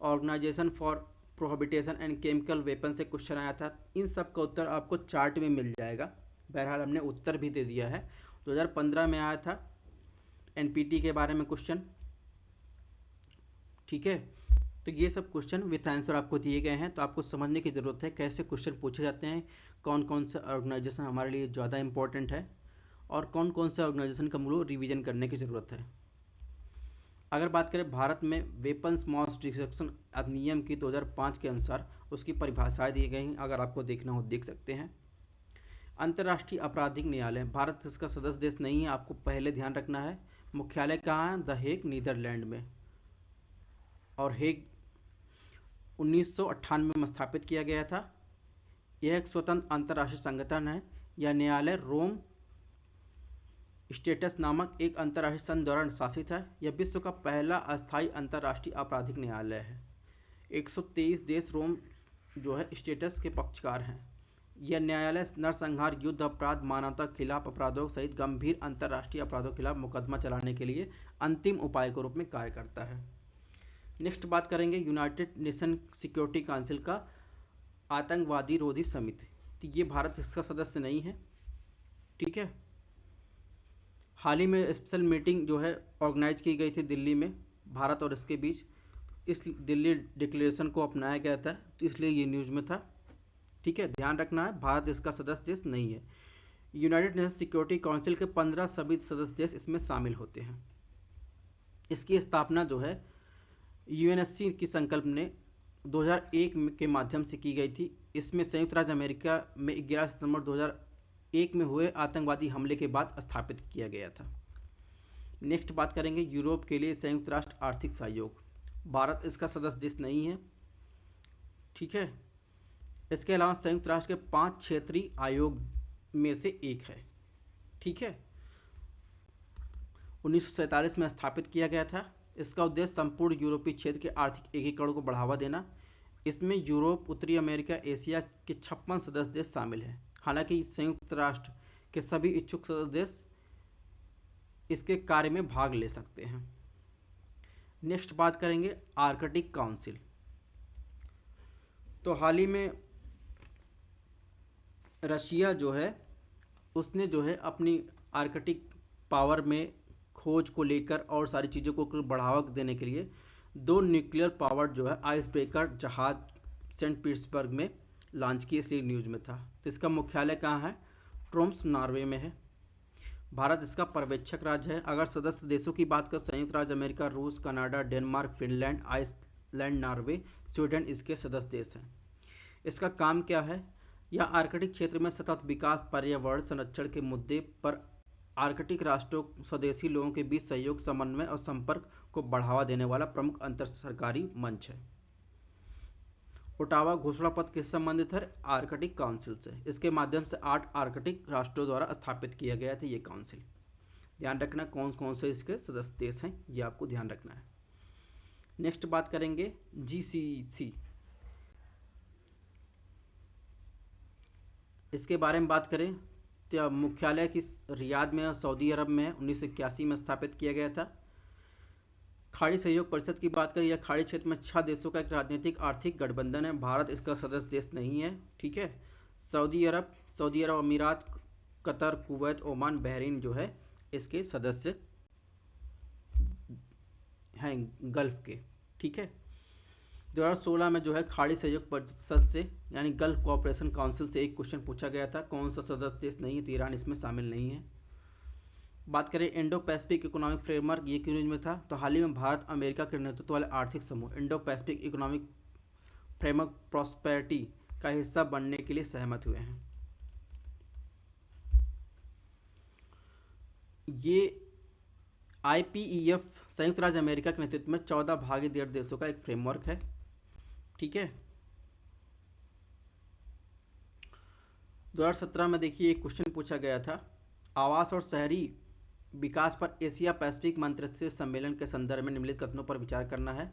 A: organization for prohibition and chemical weapon से क्वेश्चन आया था। इन सब का उत्तर आपको चार्ट में मिल जाएगा। बहरहाल हमने उत्तर भी दे दिया है। 2015 में आया था NPT के बारे में क्वेश्चन। ठीक है, तो ये सब क्वेश्चन विथ आंसर आपको दिए गए हैं, तो आपको समझने की ज़रूरत है कैसे क्वेश्चन पूछे जाते हैं, कौन कौन से ऑर्गेनाइजेशन हमारे लिए ज़्यादा इंपॉर्टेंट है और कौन कौन से ऑर्गेनाइजेशन का हम लोग रिविजन करने की ज़रूरत है। अगर बात करें भारत में वेपन्स मास डिस्ट्रक्शन अधिनियम की 2005 के अनुसार उसकी परिभाषाएँ दी गई हैं, अगर आपको देखना हो देख सकते हैं। अंतर्राष्ट्रीय आपराधिक न्यायालय, भारत इसका सदस्य देश नहीं है, आपको पहले ध्यान रखना है। मुख्यालय कहाँ है? द हेग, नीदरलैंड में। और हेग 1998 में स्थापित किया गया था। यह एक स्वतंत्र अंतर्राष्ट्रीय संगठन है। यह न्यायालय रोम स्टेटस नामक एक अंतर्राष्ट्रीय संघ द्वारा शासित है। यह विश्व का पहला अस्थायी अंतर्राष्ट्रीय आपराधिक न्यायालय है। 123 देश रोम जो है स्टेटस के पक्षकार हैं। यह न्यायालय नरसंहार, युद्ध अपराध, मानवता के खिलाफ अपराधों सहित गंभीर अंतर्राष्ट्रीय अपराधों के खिलाफ मुकदमा चलाने के लिए अंतिम उपाय के रूप में कार्य करता है। नेक्स्ट बात करेंगे यूनाइटेड नेशन सिक्योरिटी काउंसिल का आतंकवादी रोधी समिति। तो ये भारत इसका सदस्य नहीं है। ठीक है, हाल ही में स्पेशल मीटिंग जो है ऑर्गेनाइज की गई थी दिल्ली में भारत और इसके बीच। इस दिल्ली डिक्लेरेशन को अपनाया गया था, तो इसलिए ये न्यूज़ में था। ठीक है, ध्यान रखना है, भारत इसका सदस्य देश नहीं है। यूनाइटेड नेशन सिक्योरिटी काउंसिल के 15 सभी सदस्य देश इसमें शामिल होते हैं। इसकी स्थापना जो है यूएनएससी की संकल्प ने 2001 के माध्यम से की गई थी। इसमें संयुक्त राज्य अमेरिका में 11 सितंबर 2001 में हुए आतंकवादी हमले के बाद स्थापित किया गया था। नेक्स्ट बात करेंगे यूरोप के लिए संयुक्त राष्ट्र आर्थिक सहयोग। भारत इसका सदस्य देश नहीं है। ठीक है, इसके अलावा संयुक्त राष्ट्र के 5 क्षेत्रीय आयोग में से एक है। ठीक है, 1947 में स्थापित किया गया था। इसका उद्देश्य संपूर्ण यूरोपीय क्षेत्र के आर्थिक एकीकरण को बढ़ावा देना। इसमें यूरोप, उत्तरी अमेरिका, एशिया के 56 सदस्य देश शामिल हैं। हालांकि संयुक्त राष्ट्र के सभी इच्छुक सदस्य देश इसके कार्य में भाग ले सकते हैं। नेक्स्ट बात करेंगे आर्कटिक काउंसिल। तो हाल ही में रशिया जो है उसने जो है अपनी आर्कटिक पावर में खोज को लेकर और सारी चीज़ों को बढ़ावा देने के लिए 2 न्यूक्लियर पावर्ड जो है आइस ब्रेकर जहाज सेंट पीटर्सबर्ग में लॉन्च किए, इसी न्यूज़ में था। तो इसका मुख्यालय कहाँ है? ट्रोम्स, नॉर्वे में है। भारत इसका पर्यवेक्षक राज्य है। अगर सदस्य देशों की बात करें, संयुक्त राज्य अमेरिका, रूस, Canada, Denmark, Finland, Iceland, Norway, Sweden इसके सदस्य देश हैं। इसका काम क्या है? यह आर्कटिक क्षेत्र में सतत विकास, पर्यावरण संरक्षण के मुद्दे पर आर्कटिक राष्ट्रों, स्वदेशी लोगों के बीच सहयोग, समन्वय और संपर्क को बढ़ावा देने वाला प्रमुख अंतर सरकारी मंच है। ओटावा घोषणा पत्र किससे संबंधित है? आर्कटिक काउंसिल से। इसके माध्यम से 8 आर्कटिक राष्ट्रों द्वारा स्थापित किया गया था ये काउंसिल। ध्यान रखना कौन कौन से इसके सदस्य देश हैं, ये आपको ध्यान रखना है। नेक्स्ट बात करेंगे GCC। इसके बारे में बात करें तो मुख्यालय किस रियाद में, सऊदी अरब में 1981 में स्थापित किया गया था। खाड़ी सहयोग परिषद की बात करें, यह खाड़ी क्षेत्र में 6 देशों का एक राजनीतिक आर्थिक गठबंधन है। भारत इसका सदस्य देश नहीं है। ठीक है, सऊदी अरब, अमीरात, कतर, कुवैत, ओमान, बहरीन जो है इसके सदस्य हैं गल्फ के। ठीक है, 2016 में जो है खाड़ी सहयोग परिषद से यानी गल्फ कोऑपरेशन काउंसिल से एक क्वेश्चन पूछा गया था, कौन सा सदस्य देश नहीं है? तो ईरान इसमें शामिल नहीं है। बात करें इंडो पैसिफिक इकोनॉमिक फ्रेमवर्क, ये क्यों न्यूज में था? तो हाल ही में भारत अमेरिका के नेतृत्व वाले आर्थिक समूह Indo Pacific economic framework prosperity का हिस्सा बनने के लिए सहमत हुए हैं। ये IPEF संयुक्त राज्य अमेरिका के नेतृत्व में 14 भागीदार देशों का एक फ्रेमवर्क है। ठीक है, 2017 में देखिए एक क्वेश्चन पूछा गया था, आवास और शहरी विकास पर एशिया पैसिफिक मंत्रिस्तरीय सम्मेलन के संदर्भ में निम्नलिखित कथनों पर विचार करना है।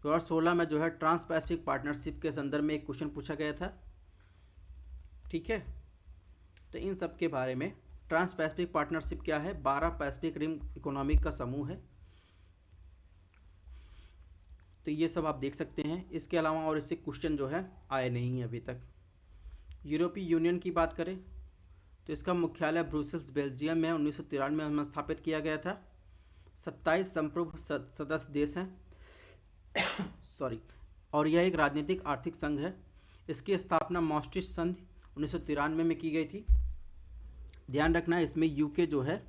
A: 2016 में जो है ट्रांस पैसिफिक पार्टनरशिप के संदर्भ में एक क्वेश्चन पूछा गया था। ठीक है, तो इन सब के बारे में, ट्रांस पैसिफिक पार्टनरशिप क्या है? 12 पैसिफिक रिम इकोनॉमिक का समूह है। तो ये सब आप देख सकते हैं। इसके अलावा और इससे क्वेश्चन जो है आए नहीं है अभी तक। यूरोपीय यूनियन की बात करें तो इसका मुख्यालय ब्रुसेल्स, बेल्जियम में 1993 में स्थापित किया गया था। 27 संप्रभु सदस्य देश हैं सॉरी, और यह एक राजनीतिक आर्थिक संघ है। इसकी स्थापना maastricht संधि 1993 में की गई थी। ध्यान रखना है इसमें यूके जो है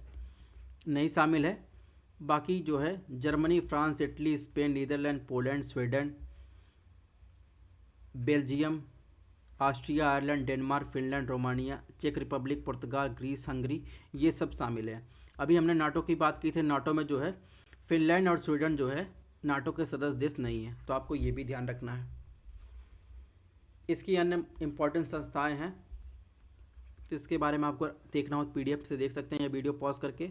A: नहीं शामिल है, बाकी जो है Germany, France, Italy, Spain, Netherland, Poland, Sweden, Belgium, Austria, Ireland, Denmark, Finland, Romania, चेक रिपब्लिक, पुर्तगाल, ग्रीस, हंगरी, ये सब शामिल है। अभी हमने नाटो की बात की थी, नाटो में जो है फिनलैंड और स्वीडन जो है नाटो के सदस्य देश नहीं है, तो आपको ये भी ध्यान रखना है। इसकी अन्य इम्पोर्टेंट संस्थाएं हैं, तो इसके बारे में आपको देखना हो PDF से देख सकते हैं या वीडियो पॉज करके।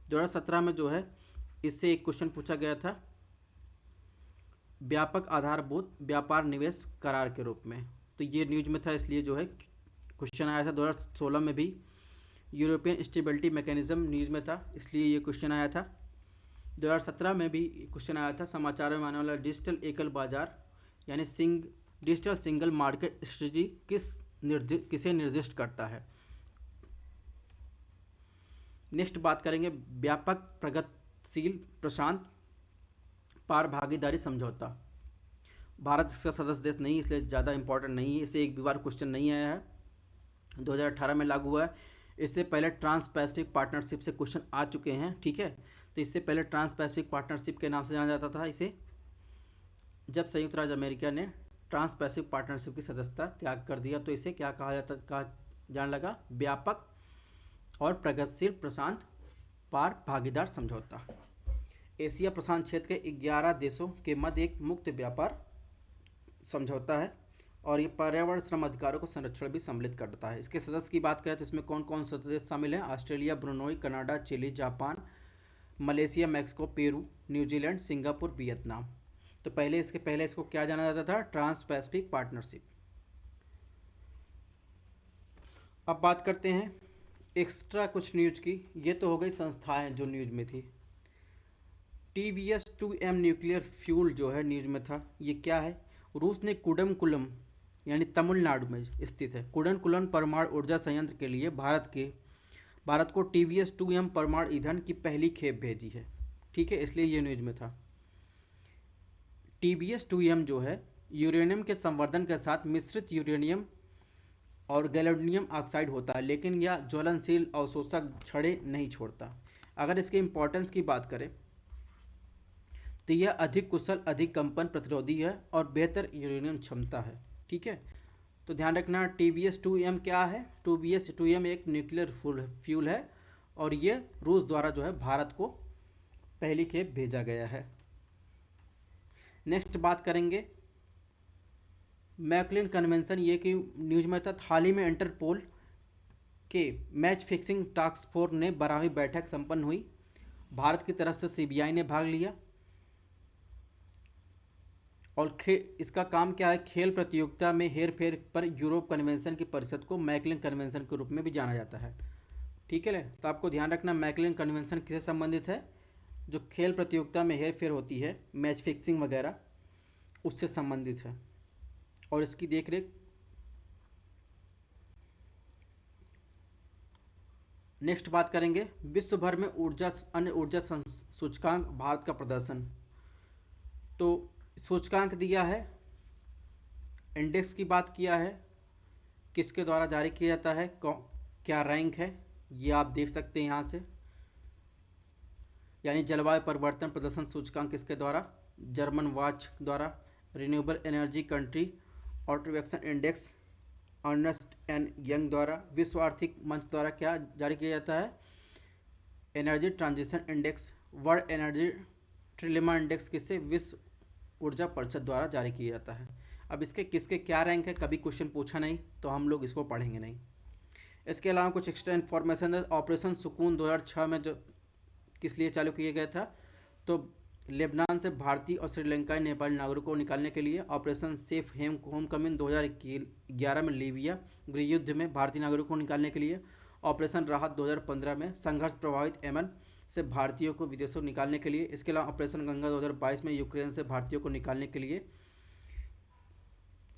A: 2017 में जो है इससे एक क्वेश्चन पूछा गया था, व्यापक आधारभूत व्यापार निवेश करार के रूप में, तो ये न्यूज में था, इसलिए जो है क्वेश्चन आया था। 2016 में भी यूरोपियन स्टेबिलिटी मैकेनिज्म न्यूज़ में था, इसलिए ये क्वेश्चन आया था। 2017 में भी क्वेश्चन आया था, समाचार में आने वाला डिजिटल एकल बाजार यानी डिजिटल सिंगल मार्केट स्ट्रेटजी किसे निर्दिष्ट करता है। नेक्स्ट बात करेंगे व्यापक प्रगतिशील प्रशांत पार भागीदारी समझौता। भारत इसका सदस्य देश नहीं, इसलिए ज़्यादा इंपॉर्टेंट नहीं है, इसे एक भी बार क्वेश्चन नहीं आया है। 2018 में लागू हुआ है। इससे पहले ट्रांस पैसिफिक पार्टनरशिप से क्वेश्चन आ चुके हैं, ठीक है। तो इससे पहले ट्रांस पैसिफिक पार्टनरशिप के नाम से जाना जाता था इसे, जब संयुक्त राज्य अमेरिका ने ट्रांस पैसिफिक पार्टनरशिप की सदस्यता त्याग कर दिया तो इसे क्या कहा जाने लगा, व्यापक और प्रगतिशील प्रशांत पार भागीदार समझौता। एशिया प्रशांत क्षेत्र के 11 देशों के मध्य एक मुक्त व्यापार समझौता है और ये पर्यावरण श्रम अधिकारों को संरक्षण भी सम्मिलित करता है। इसके सदस्य की बात करें तो इसमें कौन कौन से देश शामिल हैं, Australia, Brunei, Canada, Chile, Japan, Malaysia, Mexico, Peru, New Zealand, Singapore, Vietnam. तो इसके पहले इसको क्या जाना जाता था, ट्रांस पैसिफिक पार्टनरशिप। अब बात करते हैं एक्स्ट्रा कुछ न्यूज की। ये तो हो गई संस्थाएं जो न्यूज में थी। TVS-2M न्यूक्लियर फ्यूल जो है न्यूज में था, ये क्या है, रूस ने कुडमकुलम यानी तमिलनाडु में स्थित है कुडनकुलम परमाणु ऊर्जा संयंत्र के लिए भारत को TVS-2M परमाणु ईंधन की पहली खेप भेजी है, ठीक है, इसलिए ये न्यूज में था। TVS-2M जो है यूरेनियम के संवर्धन के साथ मिश्रित यूरेनियम और गैलेडियम ऑक्साइड होता है, लेकिन यह ज्वलनशील अवशोषक छड़ें नहीं छोड़ता। अगर इसके इम्पोर्टेंस की बात करें तो यह अधिक कुशल, अधिक कंपन प्रतिरोधी है और बेहतर यूरेनियम क्षमता है, ठीक है। तो ध्यान रखना TVS-2M क्या है, TVS-2M एक न्यूक्लियर फ्यूल है और ये रूस द्वारा जो है भारत को पहली खेप भेजा गया है। नेक्स्ट बात करेंगे मैकलिन कन्वेंशन, ये कि न्यूज में था। हाल ही में इंटरपोल के मैच फिक्सिंग टास्क फोर्स ने 12वीं बैठक संपन्न हुई। भारत की तरफ से CBI ने भाग लिया और इसका काम क्या है, खेल प्रतियोगिता में हेरफेर पर यूरोप कन्वेंशन की परिषद को मैकलिन कन्वेंशन के रूप में भी जाना जाता है, ठीक है। तो आपको ध्यान रखना मैकलिन कन्वेंशन किससे संबंधित है, जो खेल प्रतियोगिता में हेरफेर होती है, मैच फिक्सिंग वगैरह, उससे संबंधित है और इसकी देखरेख। नेक्स्ट बात करेंगे विश्व भर में अन्य ऊर्जा सूचकांक भारत का प्रदर्शन। तो सूचकांक दिया है, इंडेक्स की बात किया है, किसके द्वारा जारी किया जाता है, क्या रैंक है, ये आप देख सकते हैं यहाँ से। यानी जलवायु परिवर्तन प्रदर्शन सूचकांक किसके द्वारा, जर्मन वॉच द्वारा। Renewable energy country attractiveness index Ernst and Young द्वारा। विश्व आर्थिक मंच द्वारा क्या जारी किया जाता है, energy transition index. World energy trilemma index किससे, विश्व ऊर्जा परिषद द्वारा जारी किया जाता है। अब इसके किसके क्या रैंक है, कभी क्वेश्चन पूछा नहीं तो हम लोग इसको पढ़ेंगे नहीं। इसके अलावा कुछ एक्स्ट्रा इन्फॉर्मेशन है। ऑपरेशन सुकून 2006 में जो किस लिए चालू किया गया था, तो लेबनान से भारतीय और श्रीलंकाई नेपाली नागरिकों को निकालने के लिए। ऑपरेशन सेफ होम कमिंग 2011 में लीबिया गृह युद्ध में भारतीय नागरिकों को निकालने के लिए। ऑपरेशन राहत 2015 में संघर्ष प्रभावित यमन से भारतीयों को विदेशों निकालने के लिए। इसके अलावा ऑपरेशन गंगा 2022 में यूक्रेन से भारतीयों को निकालने के लिए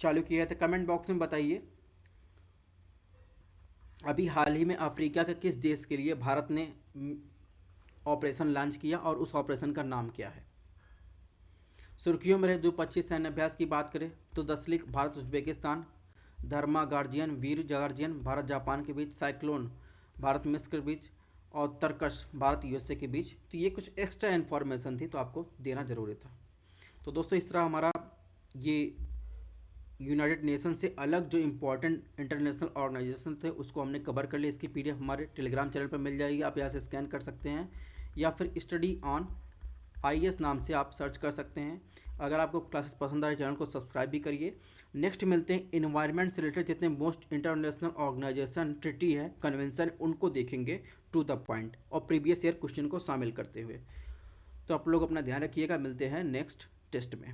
A: चालू किया था। कमेंट बॉक्स में बताइए अभी हाल ही में अफ्रीका के किस देश के लिए भारत ने ऑपरेशन लॉन्च किया और उस ऑपरेशन का नाम क्या है। सुर्खियों में रहे द्विपक्षीय सैन्य अभ्यास की बात करें तो दसलिक भारत उज्बेकिस्तान, धर्मा गार्जियन वीर गार्जियन भारत जापान के बीच, साइक्लोन भारत मिस्र के बीच और तरकश भारत USA के बीच। तो ये कुछ एक्स्ट्रा इन्फॉर्मेशन थी तो आपको देना जरूरी था। तो दोस्तों इस तरह हमारा ये यूनाइटेड नेशन से अलग जो इम्पोर्टेंट इंटरनेशनल ऑर्गेनाइजेशन थे उसको हमने कवर कर लिया। इसकी PDF हमारे टेलीग्राम चैनल पर मिल जाएगी, आप यहाँ से स्कैन कर सकते हैं या फिर स्टडी ऑन IAS नाम से आप सर्च कर सकते हैं। अगर आपको क्लासेस पसंद आए चैनल को सब्सक्राइब भी करिए। नेक्स्ट मिलते हैं इन्वायरमेंट से रिलेटेड जितने मोस्ट इंटरनेशनल ऑर्गेनाइजेशन ट्रिटी है, कन्वेंशन, उनको देखेंगे टू द पॉइंट और प्रीवियस ईयर क्वेश्चन को शामिल करते हुए। तो आप लोग अपना ध्यान रखिएगा, मिलते हैं नेक्स्ट टेस्ट में।